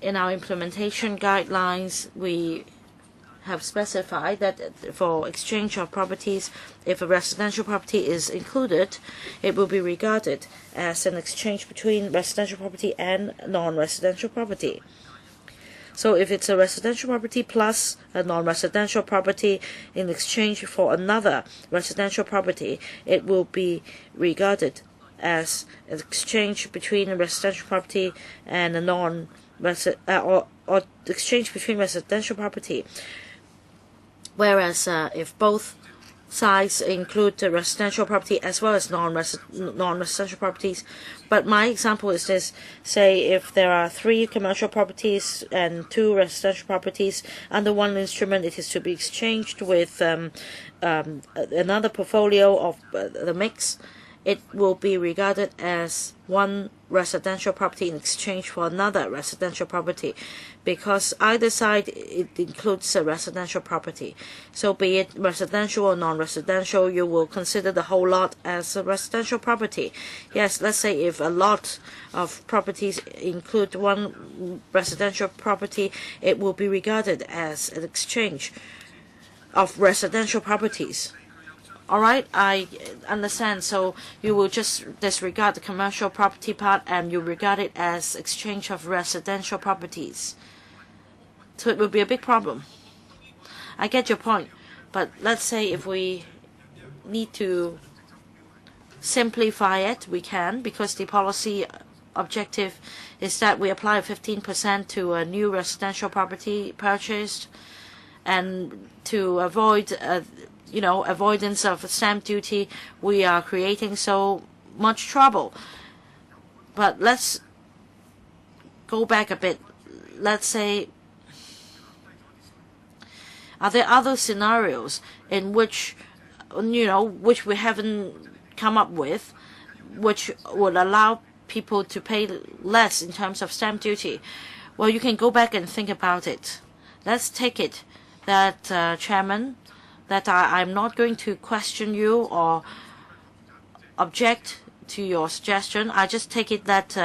In our implementation guidelines, we have specified that for exchange of properties, if a residential property is included, it will be regarded as an exchange between residential property and non-residential property. So if it's a residential property plus a non-residential property in exchange for another residential property, it will be regarded as an exchange between a residential property and a or exchange between residential property. Whereas if both sides include the residential property as well as non-residential properties. But my example is this: say if there are 3 commercial properties and 2 residential properties under one instrument, it is to be exchanged with another portfolio of the mix. It will be regarded as one residential property in exchange for another residential property, because either side it includes a residential property. So be it residential or non-residential, you will consider the whole lot as a residential property. Yes, let's say if a lot of properties include one residential property, it will be regarded as an exchange of residential properties. All right, I understand. So you will just disregard the commercial property part and you regard it as exchange of residential properties. So it will be a big problem. I get your point. But let's say if we need to simplify it, we can, because the policy objective is that we apply 15% to a new residential property purchased, and to avoid avoidance of stamp duty, we are creating so much trouble. But let's go back a bit. Let's say, are there other scenarios in which we haven't come up with, which would allow people to pay less in terms of stamp duty? Well, you can go back and think about it. Let's take it that, Chairman, that I'm not going to question you or object to your suggestion. I just take it that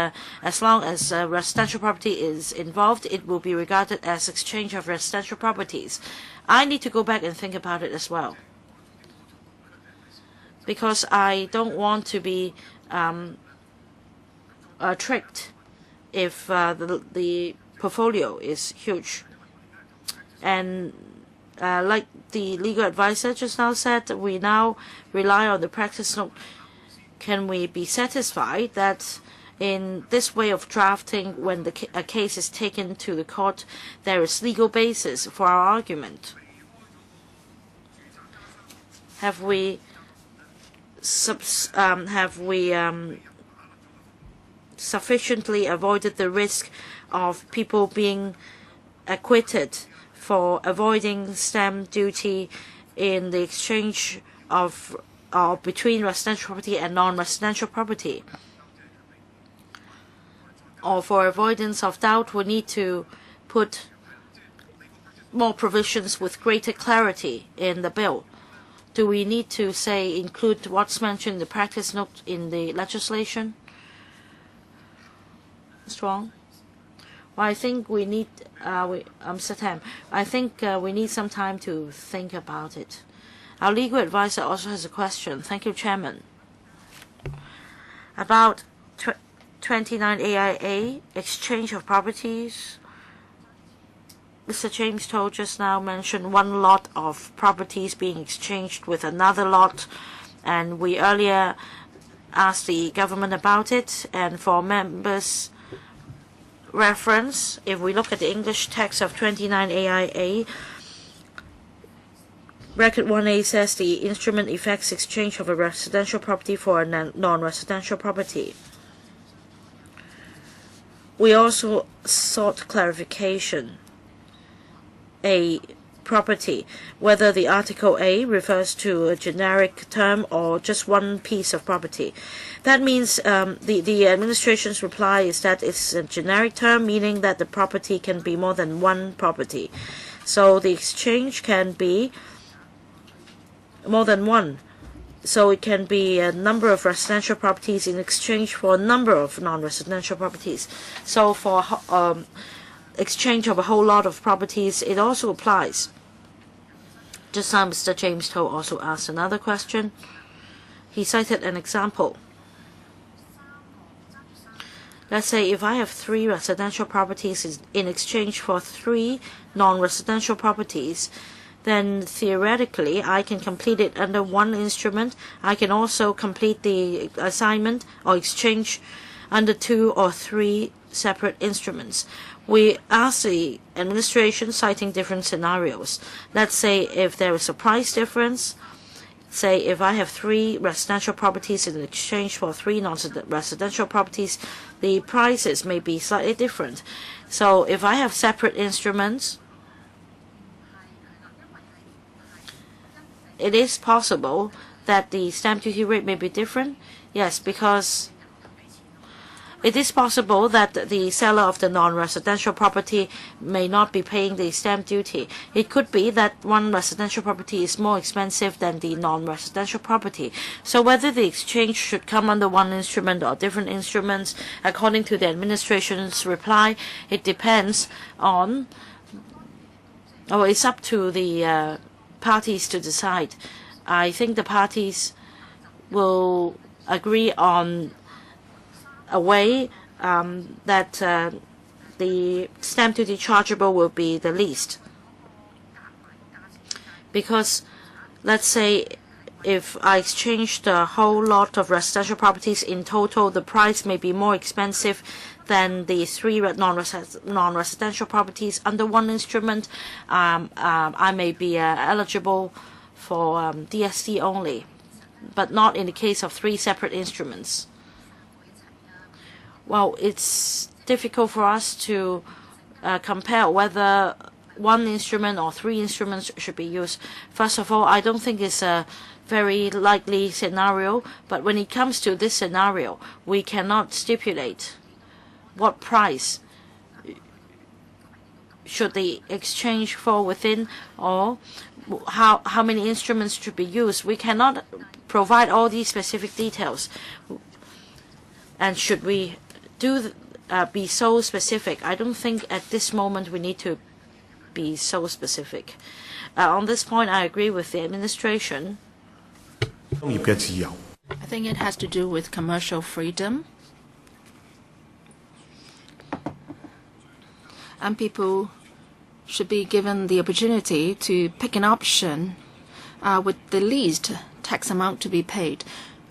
as long as residential property is involved, it will be regarded as exchange of residential properties. I need to go back and think about it as well, because I don't want to be tricked if the portfolio is huge. And like the legal advisor just now said, we now rely on the practice note. Can we be satisfied that in this way of drafting, when a case is taken to the court, there is legal basis for our argument? Have we sufficiently avoided the risk of people being acquitted for avoiding stamp duty in the exchange of between residential property and non-residential property? Or for avoidance of doubt, we need to put more provisions with greater clarity in the bill? Do we need to say include what's mentioned in the practice note in the legislation? Strong? Well, I think we need, Mr. Tam, I think we need some time to think about it. Our legal advisor also has a question. Thank you, Chairman. About 29 AIA, exchange of properties. Mr. James To just now mentioned one lot of properties being exchanged with another lot, and we earlier asked the government about it. And for members' reference, if we look at the English text of 29 AIA, Bracket 1A says the instrument effects exchange of a residential property for a non-residential property. We also sought clarification. A property, whether the Article A refers to a generic term or just one piece of property. That means the administration's reply is that it's a generic term, meaning that the property can be more than one property. So the exchange can be more than one. So it can be a number of residential properties in exchange for a number of non-residential properties. So for exchange of a whole lot of properties, it also applies. Just now, Mr. James To also asked another question. He cited an example. Let's say if I have 3 residential properties in exchange for 3 non-residential properties, then theoretically I can complete it under one instrument. I can also complete the assignment or exchange under 2 or 3 separate instruments. We asked the administration, citing different scenarios. Let's say if there is a price difference, say if I have 3 residential properties in exchange for 3 non-residential properties, the prices may be slightly different. So if I have separate instruments, it is possible that the stamp duty rate may be different. Yes, because it is possible that the seller of the non-residential property may not be paying the stamp duty. It could be that one residential property is more expensive than the non-residential property. So whether the exchange should come under one instrument or different instruments, according to the administration's reply, it depends on, or it's up to the parties to decide. I think the parties will agree on a way that the stamp duty chargeable will be the least. Because let's say if I exchange the whole lot of residential properties in total, the price may be more expensive than the 3 non-residential properties under one instrument. I may be eligible for DST only, but not in the case of 3 separate instruments. Well, it's difficult for us to compare whether one instrument or 3 instruments should be used. First of all, I don't think it's a very likely scenario, but when it comes to this scenario, we cannot stipulate what price should the exchange fall within, or how many instruments should be used. We cannot provide all these specific details. And should we be so specific? I don't think at this moment we need to be so specific. On this point, I agree with the administration. I think it has to do with commercial freedom. And people should be given the opportunity to pick an option with the least tax amount to be paid.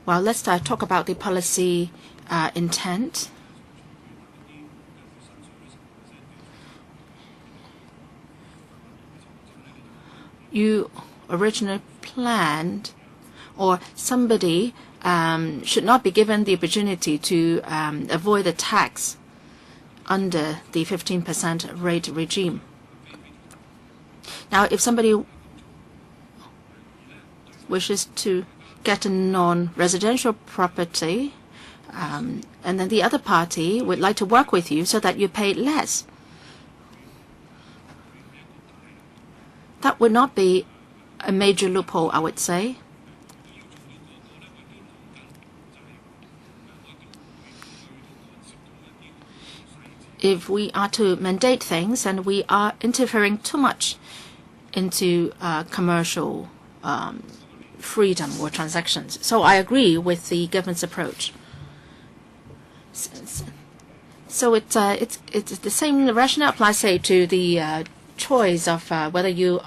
Well, let's talk about the policy intent. You originally planned, or somebody should not be given the opportunity to avoid the tax under the 15% rate regime. Now, if somebody wishes to get a non-residential property, and then the other party would like to work with you so that you pay less, would not be a major loophole, I would say. If we are to mandate things, and we are interfering too much into commercial freedom or transactions. So I agree with the government's approach. So it's the same rationale applies, say, to the choice of whether you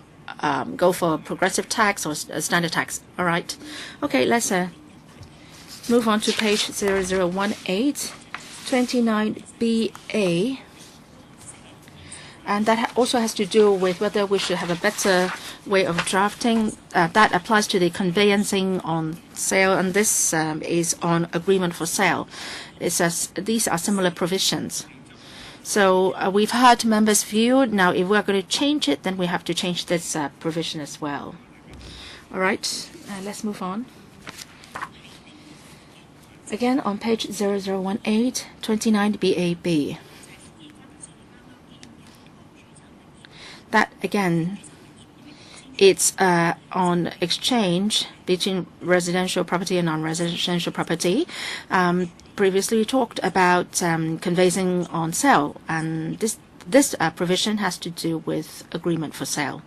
go for progressive tax or a standard tax. All right. Okay, let's move on to page 0018, 29BA. And that also has to do with whether we should have a better way of drafting. That applies to the conveyancing on sale, and this is on agreement for sale. These are similar provisions. So we've heard members' view. Now, if we're going to change it, then we have to change this provision as well. All right, let's move on. Again, on page 0018, 29BAB. That, again, it's on exchange between residential property and non-residential property. Previously, we talked about conveyancing on sale, and this provision has to do with agreement for sale.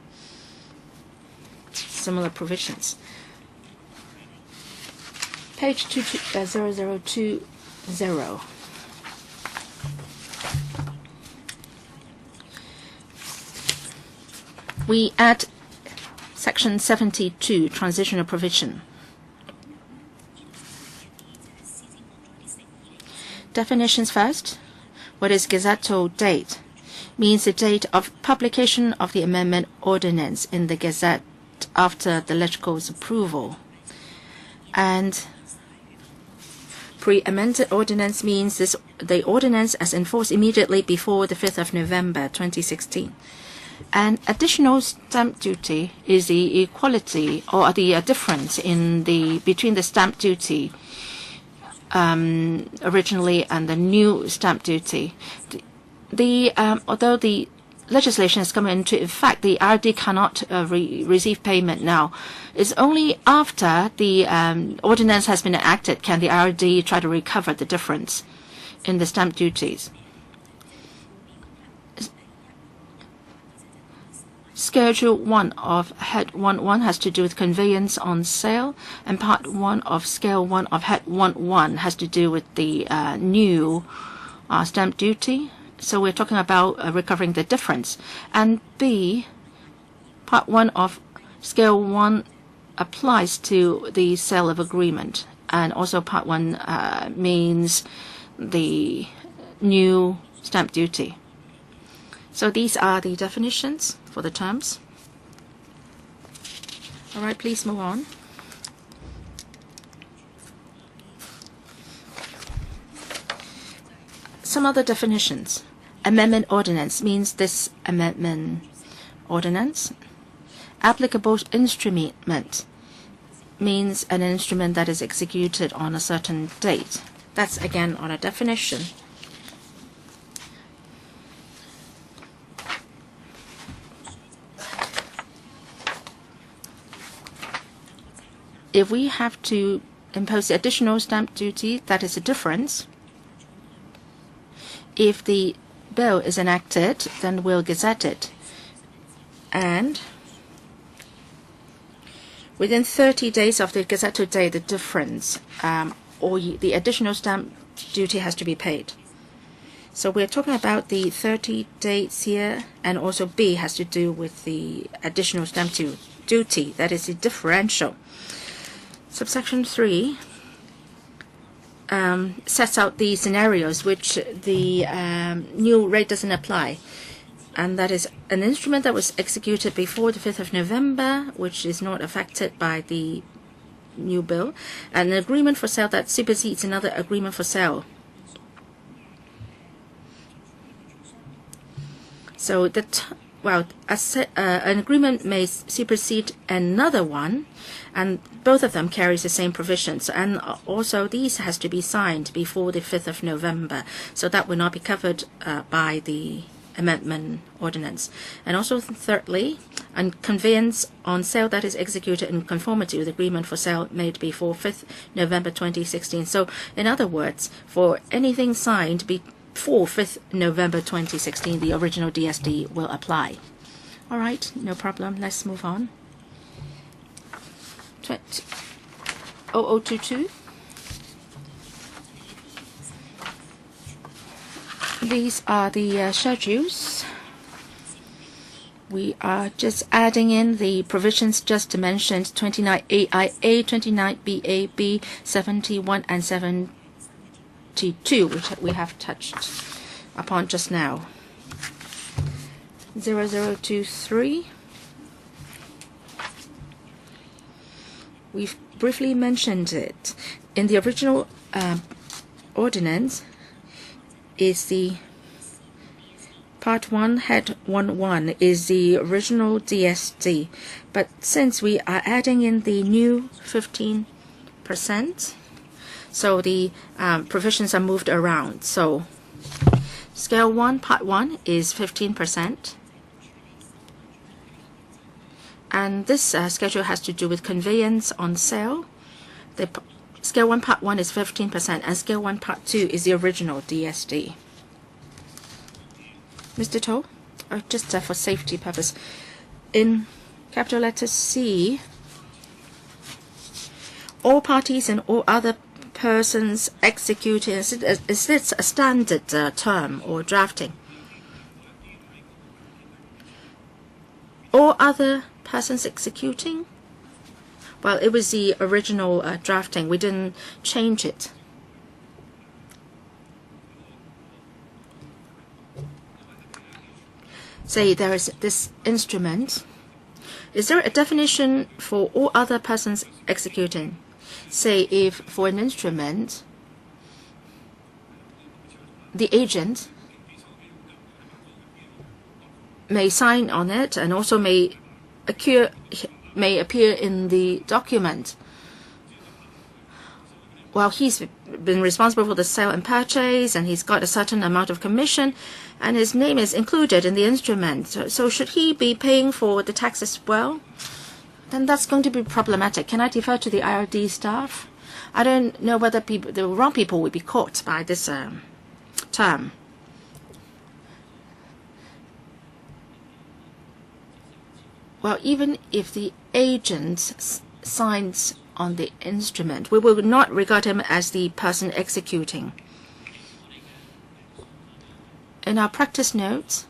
Similar provisions. Page 0020. We add section 72, transitional provision. Definitions first. What is gazettal date? Means the date of publication of the amendment ordinance in the Gazette after the legislator's approval. And pre-amended ordinance means the ordinance as enforced immediately before the 5th of November 2016. And additional stamp duty is the equality or the difference between the stamp duty originally and the new stamp duty. Although the legislation has come into effect, the IRD cannot receive payment now. It's only after the ordinance has been enacted can the IRD try to recover the difference in the stamp duties. Schedule 1 of Head 1.1 has to do with conveyance on sale, and Part 1 of Scale 1 of Head 1.1 has to do with the new stamp duty. So we're talking about recovering the difference. And B, Part 1 of Scale 1 applies to the sale of agreement, and also Part 1 means the new stamp duty. So these are the definitions for the terms. All right, please move on. Some other definitions. Amendment ordinance means this amendment ordinance. Applicable instrument means an instrument that is executed on a certain date. That's again on a definition. If we have to impose additional stamp duty, that is a difference. If the bill is enacted, then we'll gazette it. And within 30 days of the gazetted day, the difference or the additional stamp duty has to be paid. So we're talking about the 30 days here, and also B has to do with the additional stamp duty, that is the differential. Subsection 3 sets out the scenarios which the new rate doesn't apply. And that is an instrument that was executed before the 5th of November, which is not affected by the new bill, and an agreement for sale that supersedes another agreement for sale. So an agreement may supersede another one, and both of them carries the same provisions. And also these has to be signed before the 5th of November, so that will not be covered by the amendment ordinance. And also thirdly, a conveyance on sale that is executed in conformity with agreement for sale made before 5th November 2016. So in other words, for anything signed before 5th November 2016, the original DSD will apply. All right, no problem. Let's move on. 0022. These are the schedules. We are just adding in the provisions just mentioned, 29AIA, 29BAB, 71 and 72, which we have touched upon just now. 0023. We've briefly mentioned it. In the original ordinance is the Part 1, Head 1.1 is the original DSD. But since we are adding in the new 15%, so the provisions are moved around. So Scale 1, Part 1 is 15%. And this schedule has to do with conveyance on sale. The Scale 1 Part 1 is 15%, and Scale 1 Part 2 is the original DSD. Mr. To, just for safety purpose, in capital letter C, all parties and all other persons executing, is this a standard term or drafting? All other persons executing? Well, it was the original drafting. We didn't change it. Say there is this instrument. Is there a definition for all other persons executing? Say if for an instrument, the agent may sign on it and also may appear in the document. Well, he's been responsible for the sale and purchase, and he's got a certain amount of commission, and his name is included in the instrument. So should he be paying for the tax as well? Then that's going to be problematic. Can I defer to the IRD staff? I don't know whether the wrong people will be caught by this term. Well, even if the agent signs on the instrument, we will not regard him as the person executing. In our practice notes,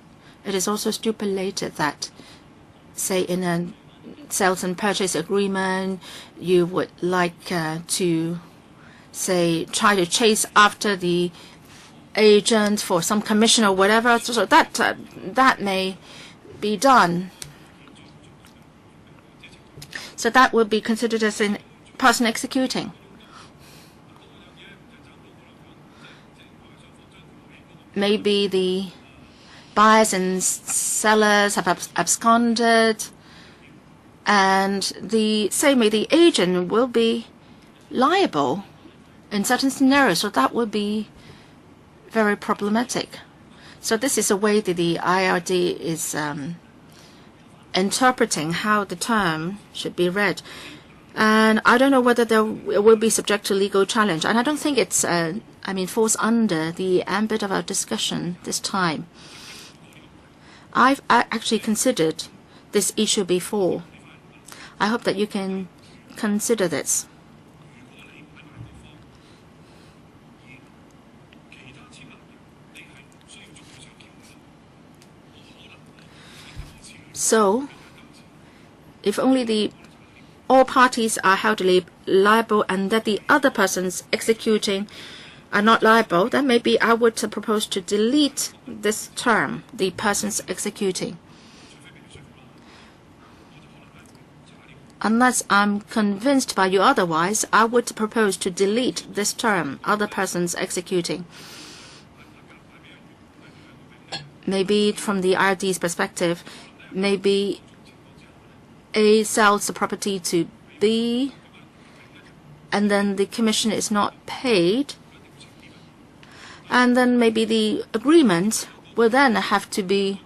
it is also stipulated that, say, in a sales and purchase agreement, you would like to, say, try to chase after the agent for some commission or whatever, so that may be done. So that would be considered as a person executing. Maybe the buyers and sellers have absconded, and the agent will be liable in certain scenarios. So that would be very problematic. So this is a way that the IRD is interpreting how the term should be read. And I don't know whether it will be subject to legal challenge. And I don't think it's, falls under the ambit of our discussion this time. I've actually considered this issue before. I hope that you can consider this. So, if only all parties are held liable and that the other persons executing are not liable, then maybe I would propose to delete this term, the persons executing. Unless I'm convinced by you otherwise, I would propose to delete this term, other persons executing. Maybe from the IRD's perspective, maybe A sells the property to B, and then the commission is not paid, and then maybe the agreement will then have to be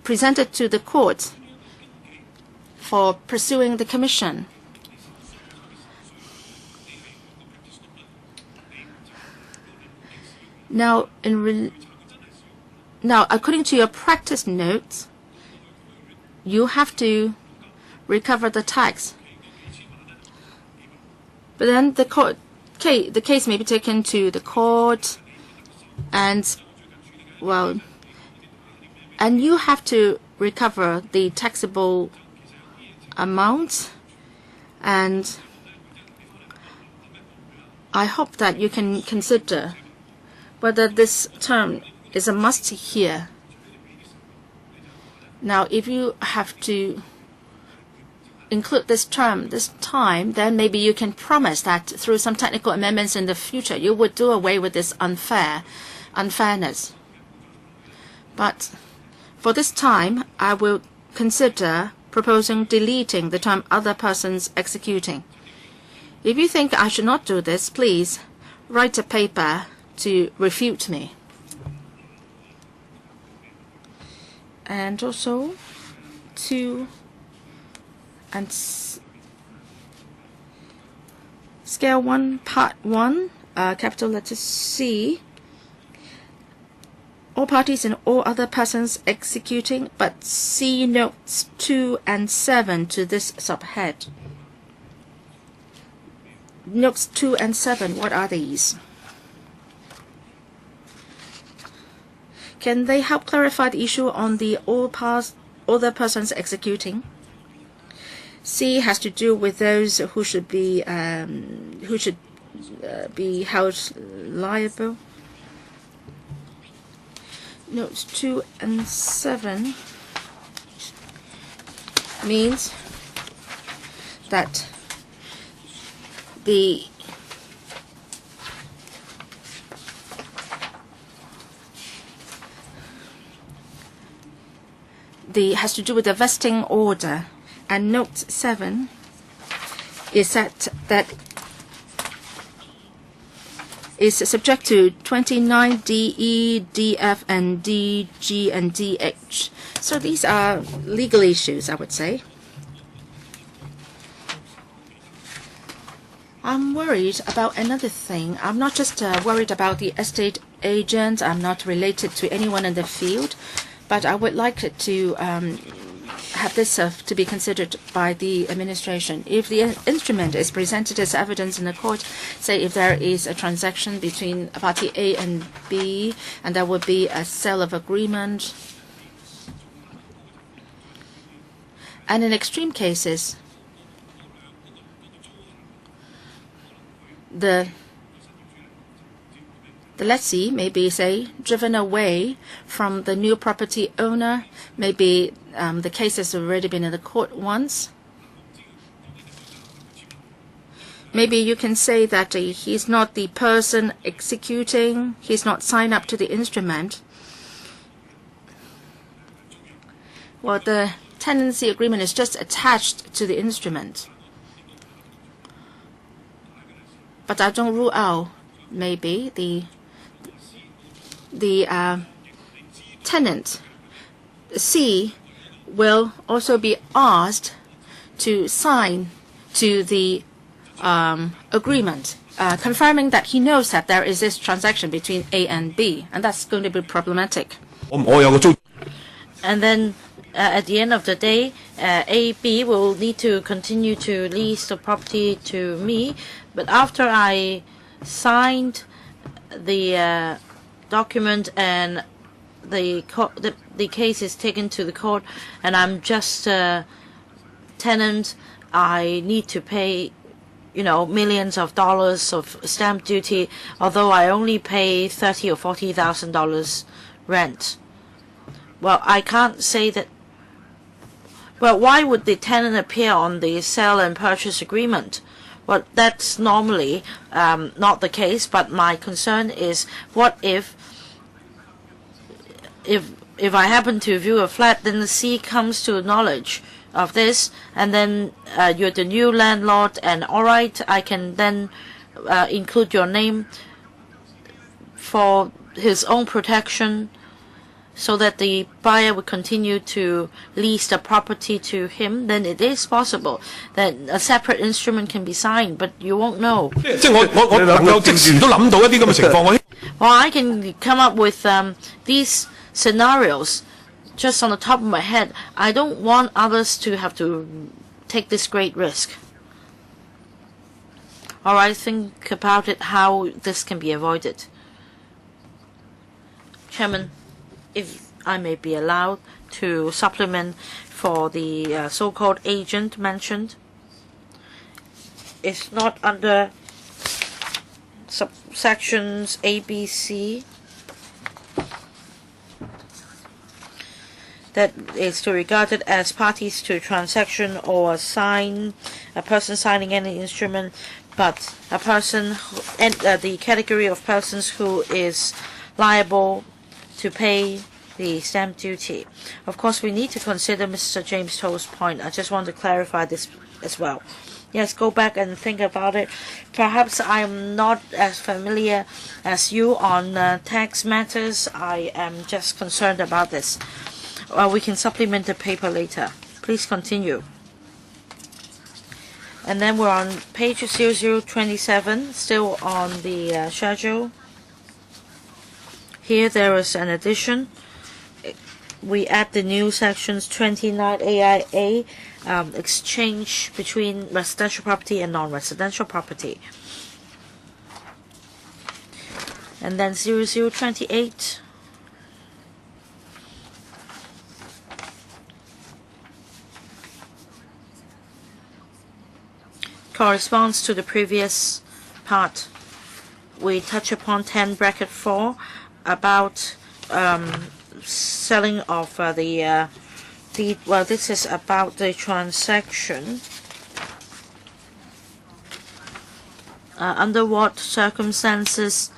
presented to the court for pursuing the commission. Now, according to your practice notes, you have to recover the tax. But then the case may be taken to the court, and you have to recover the taxable amount. And I hope that you can consider whether this term is a must here. Now, if you have to include this term this time, then maybe you can promise that through some technical amendments in the future, you would do away with this unfairness. But for this time, I will consider proposing deleting the term other persons executing. If you think I should not do this, please write a paper to refute me. And also Scale 1, Part 1, capital letter C. All parties and all other persons executing, but see notes 2 and 7 to this subhead. Notes 2 and 7, what are these? Can they help clarify the issue on the other persons executing? C has to do with those who should be held liable. Notes 2 and 7 means that the has to do with the vesting order, and note 7 is that is subject to 29 DE, DF, and DG, and DH. So these are legal issues, I would say. I'm worried about another thing. I'm not just worried about the estate agent. I'm not related to anyone in the field. But I would like to have this to be considered by the administration. If the instrument is presented as evidence in the court, say if there is a transaction between party A and B, and there would be a sale of agreement, and in extreme cases, the lessee may be, say, driven away from the new property owner. Maybe the case has already been in the court once. Maybe you can say that he's not the person executing, he's not signed up to the instrument. Well, the tenancy agreement is just attached to the instrument. But I don't rule out maybe the tenant C will also be asked to sign to the agreement, confirming that he knows that there is this transaction between A and B, and that's going to be problematic. And then at the end of the day, A/B will need to continue to lease the property to me, but after I signed the document and the case is taken to the court, and I'm just a tenant, I need to pay, millions of dollars of stamp duty, although I only pay $30,000 or $40,000 rent. Well, I can't say that. Well, why would the tenant appear on the sale and purchase agreement? Well, that's normally not the case, but my concern is, what if I happen to view a flat, then the C comes to knowledge of this, and then you're the new landlord, and all right, I can then include your name for his own protection. so that the buyer would continue to lease the property to him, then it is possible that a separate instrument can be signed, but you won't know. Well, I can come up with these scenarios just on the top of my head. I don't want others to have to take this great risk. All right, think about it, how this can be avoided. Chairman, if I may be allowed to supplement for the so-called agent mentioned, it's not under subsections A, B, C that is to be regarded as parties to transaction or a person signing any instrument, but a person and the category of persons who is liable to pay the stamp duty. Of course, we need to consider Mr. James To's point. I just want to clarify this as well. Yes, go back and think about it. Perhaps I'm not as familiar as you on tax matters. I am just concerned about this. We can supplement the paper later. Please continue. And then we're on page 0027, still on the schedule. Here there is an addition. We add the new sections 29 AIA, exchange between residential property and non-residential property. And then 0028. Corresponds to the previous part. We touch upon 10(4) about selling of well, this is about the transaction. Under what circumstances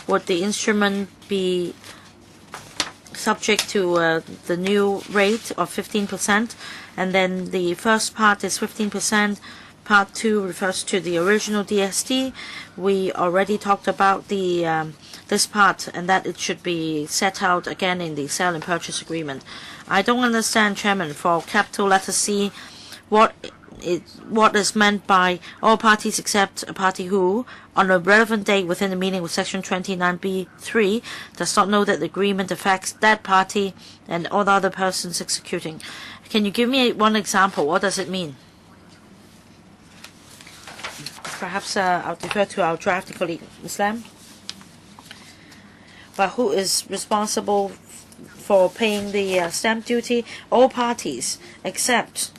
would the instrument be subject to the new rate of 15%? And then the first part is 15%. Part 2 refers to the original DST. We already talked about the this part, and that it should be set out again in the sale and purchase agreement. I don't understand, Chairman, for capital letter C, what is meant by all parties except a party who, on a relevant date within the meaning of Section 29B(3), does not know that the agreement affects that party and all other persons executing. Can you give me one example? What does it mean? Perhaps I'll defer to our drafty colleague, Ms. Lam. But who is responsible for paying the stamp duty? All parties except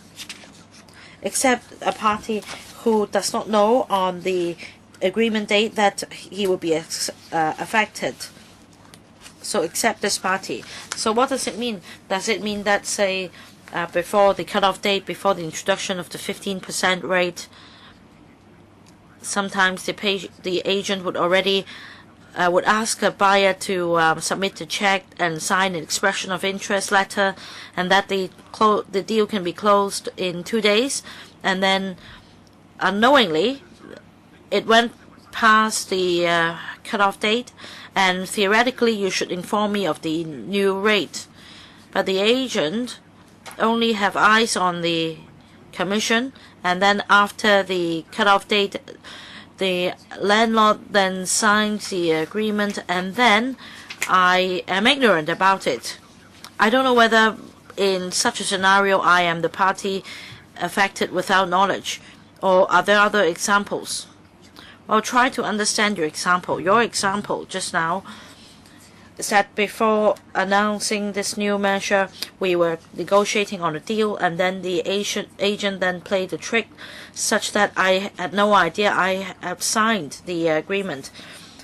a party who does not know on the agreement date that he will be affected. So except this party. So what does it mean? Does it mean that, say, before the cutoff date, before the introduction of the 15% rate, sometimes the agent would already would ask a buyer to submit a check and sign an expression of interest letter, and that the deal can be closed in 2 days, and then unknowingly it went past the cutoff date, and theoretically you should inform me of the new rate, but the agent only have eyes on the commission, and then after the cutoff date the landlord then signs the agreement, and then I am ignorant about it. I don't know whether in such a scenario I am the party affected without knowledge, or are there other examples? Well, try to understand your example. Your example just now is that before announcing this new measure, we were negotiating on a deal, and then the agent then played the trick such that I had no idea I had signed the agreement.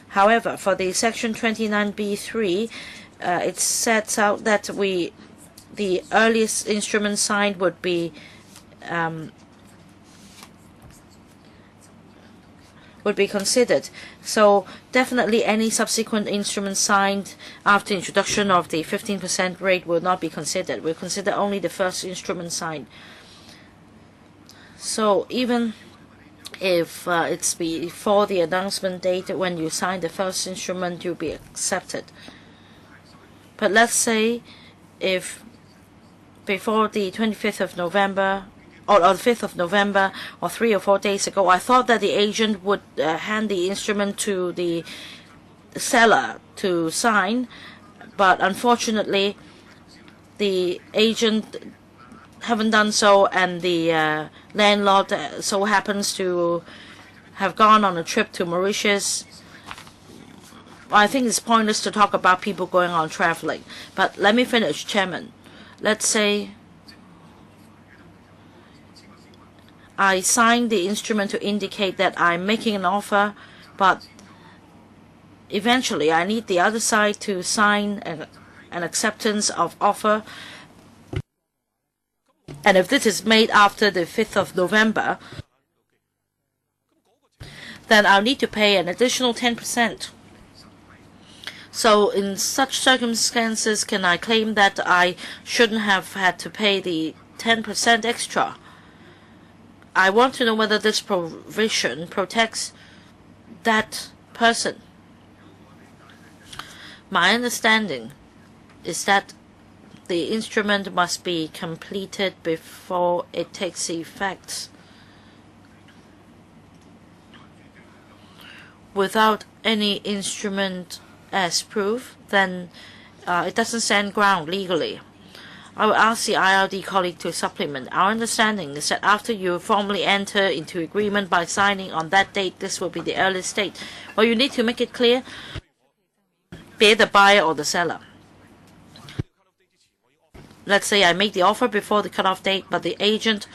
However, for the Section 29B(3), it sets out that the earliest instrument signed would be considered. So definitely any subsequent instrument signed after introduction of the 15% rate will not be considered. We'll consider only the first instrument signed. So even if it's before the announcement date, when you sign the first instrument, you'll be accepted. But let's say if before the 25th of November or the 5th of November or 3 or 4 days ago, I thought that the agent would hand the instrument to the seller to sign, but unfortunately the agent haven't done so, and the landlord so happens to have gone on a trip to Mauritius. I think it's pointless to talk about people going on traveling, but let me finish, Chairman. Let's say I sign the instrument to indicate that I'm making an offer, but eventually I need the other side to sign an acceptance of offer. And if this is made after the 5th of November, then I'll need to pay an additional 10%. So in such circumstances, can I claim that I shouldn't have had to pay the 10% extra? I want to know whether this provision protects that person. My understanding is that the instrument must be completed before it takes effect. Without any instrument as proof, then it doesn't stand ground legally. I will ask the IRD colleague to supplement. Our understanding is that after you formally enter into agreement by signing on that date, this will be the earliest date. Well, you need to make it clear, be it the buyer or the seller. Let's say I make the offer before the cutoff date, but the agent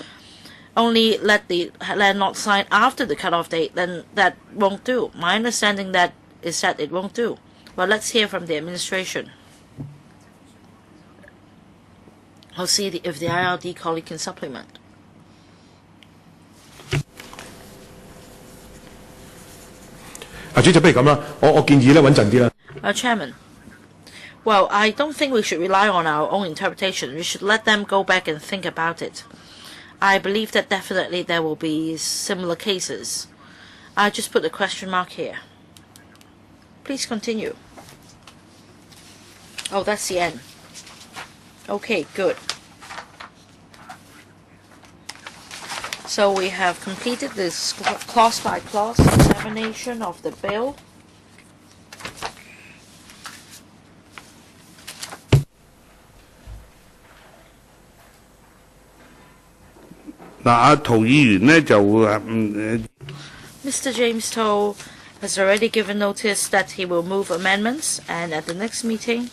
only let the landlord sign after the cutoff date, then that won't do. My understanding is that it won't do. Well, let's hear from the administration. I'll see if the IRD colleague can supplement. Chairman, well, I don't think we should rely on our own interpretation. We should let them go back and think about it. I believe that definitely there will be similar cases. I just put a question mark here. Please continue. Oh, that's the end. Okay, good. So we have completed this clause by clause examination of the bill. Mr. James To has already given notice that he will move amendments, and at the next meeting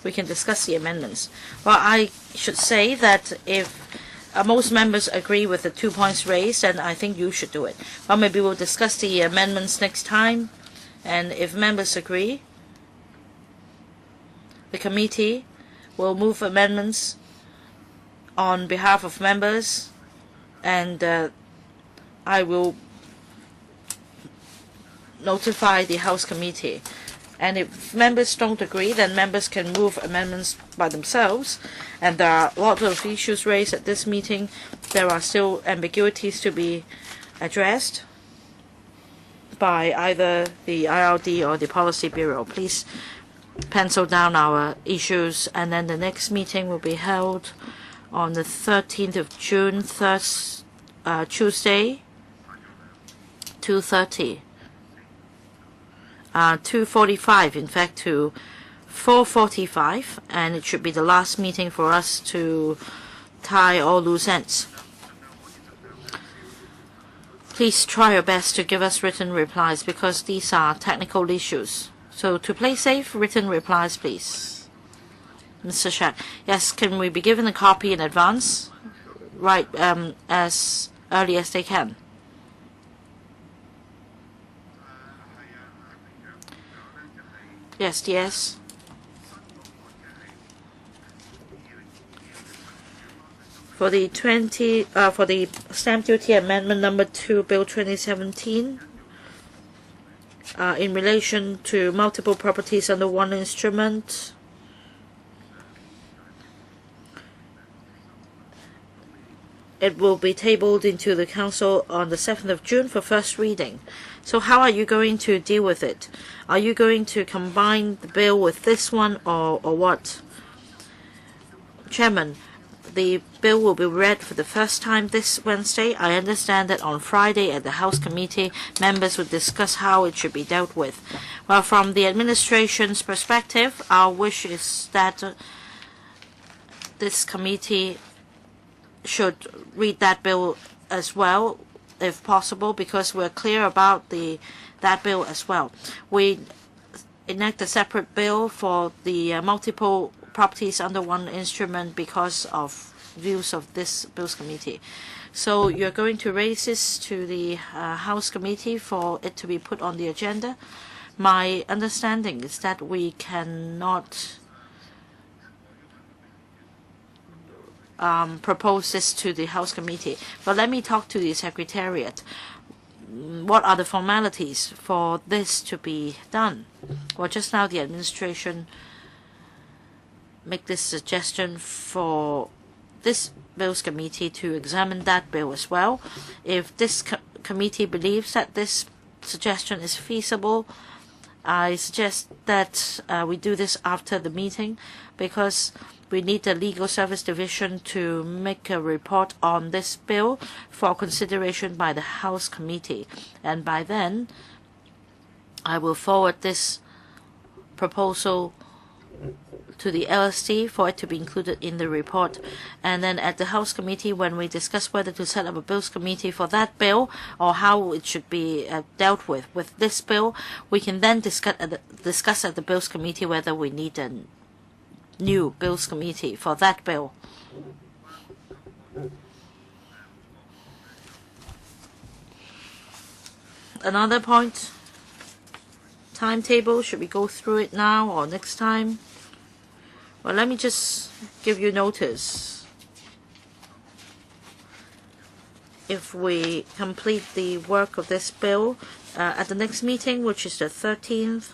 we can discuss the amendments. Well, I should say that if most members agree with the 2 points raised, then I think you should do it. Well, maybe we'll discuss the amendments next time, and if members agree, the committee will move amendments on behalf of members, and I will notify the House Committee. And if members don't agree, then members can move amendments by themselves. And there are a lot of issues raised at this meeting. There are still ambiguities to be addressed by either the IRD or the Policy Bureau. Please pencil down our issues, and then the next meeting will be held on the 13th of June, Tuesday, 2:30. 2:45, in fact, to 4:45, and it should be the last meeting for us to tie all loose ends. Please try your best to give us written replies, because these are technical issues. So to play safe, written replies, please. Mr. Shaq, yes, can we be given a copy in advance? Right, as early as they can. Yes, yes. For the stamp duty amendment number 2, Bill 2017, in relation to multiple properties under one instrument, it will be tabled into the Council on the 7th of June for first reading. So how are you going to deal with it? Are you going to combine the bill with this one or what? Chairman, the bill will be read for the first time this Wednesday. I understand that on Friday at the House Committee, members will discuss how it should be dealt with. Well, from the administration's perspective, our wish is that this committee should read that bill as well, if possible, because we're clear about that bill as well. We enact a separate bill for the multiple properties under one instrument because of views of this bills committee. So you're going to raise this to the House Committee for it to be put on the agenda. My understanding is that we cannot propose this to the House Committee. But let me talk to the Secretariat. What are the formalities for this to be done? Well, just now the administration make this suggestion for this bills committee to examine that bill as well. If this committee believes that this suggestion is feasible, I suggest that we do this after the meeting, because we need the Legal Service Division to make a report on this bill for consideration by the House Committee. And by then, I will forward this proposal to the LSD for it to be included in the report. And then at the House Committee, when we discuss whether to set up a bills committee for that bill or how it should be dealt with this bill, we can then discuss at the bills committee whether we need a new bills committee for that bill. Another point, timetable, should we go through it now or next time? Well, let me just give you notice. If we complete the work of this bill at the next meeting, which is the 13th,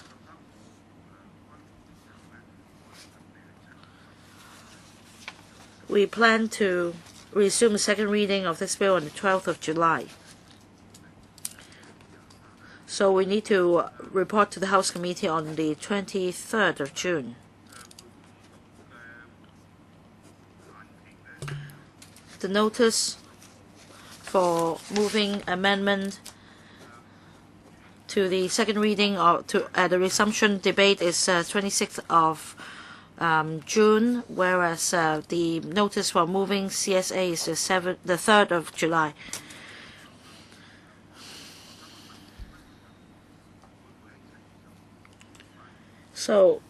we plan to resume the second reading of this bill on the 12th of July. So we need to report to the House Committee on the 23rd of June. The notice for moving amendment to the second reading or to the resumption debate is 26th of June, whereas the notice for moving CSA is the 3rd of July. So,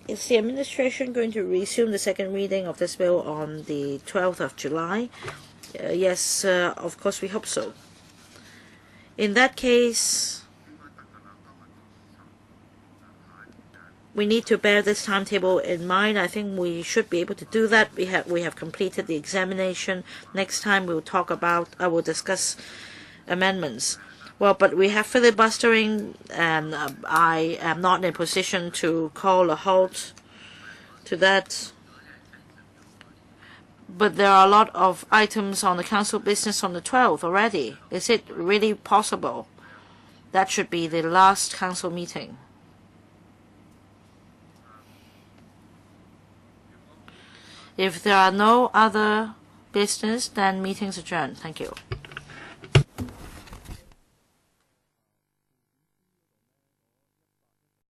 is the administration going to resume the second reading of this bill on the 12th of July? Yes, of course we hope so. In that case, we need to bear this timetable in mind. I think we should be able to do that. We have completed the examination. Next time I will discuss amendments. Well, but we have filibustering, and I am not in a position to call a halt to that. But there are a lot of items on the council business on the 12th already. Is it really possible? That should be the last council meeting. If there are no other business, then meeting's adjourned. Thank you.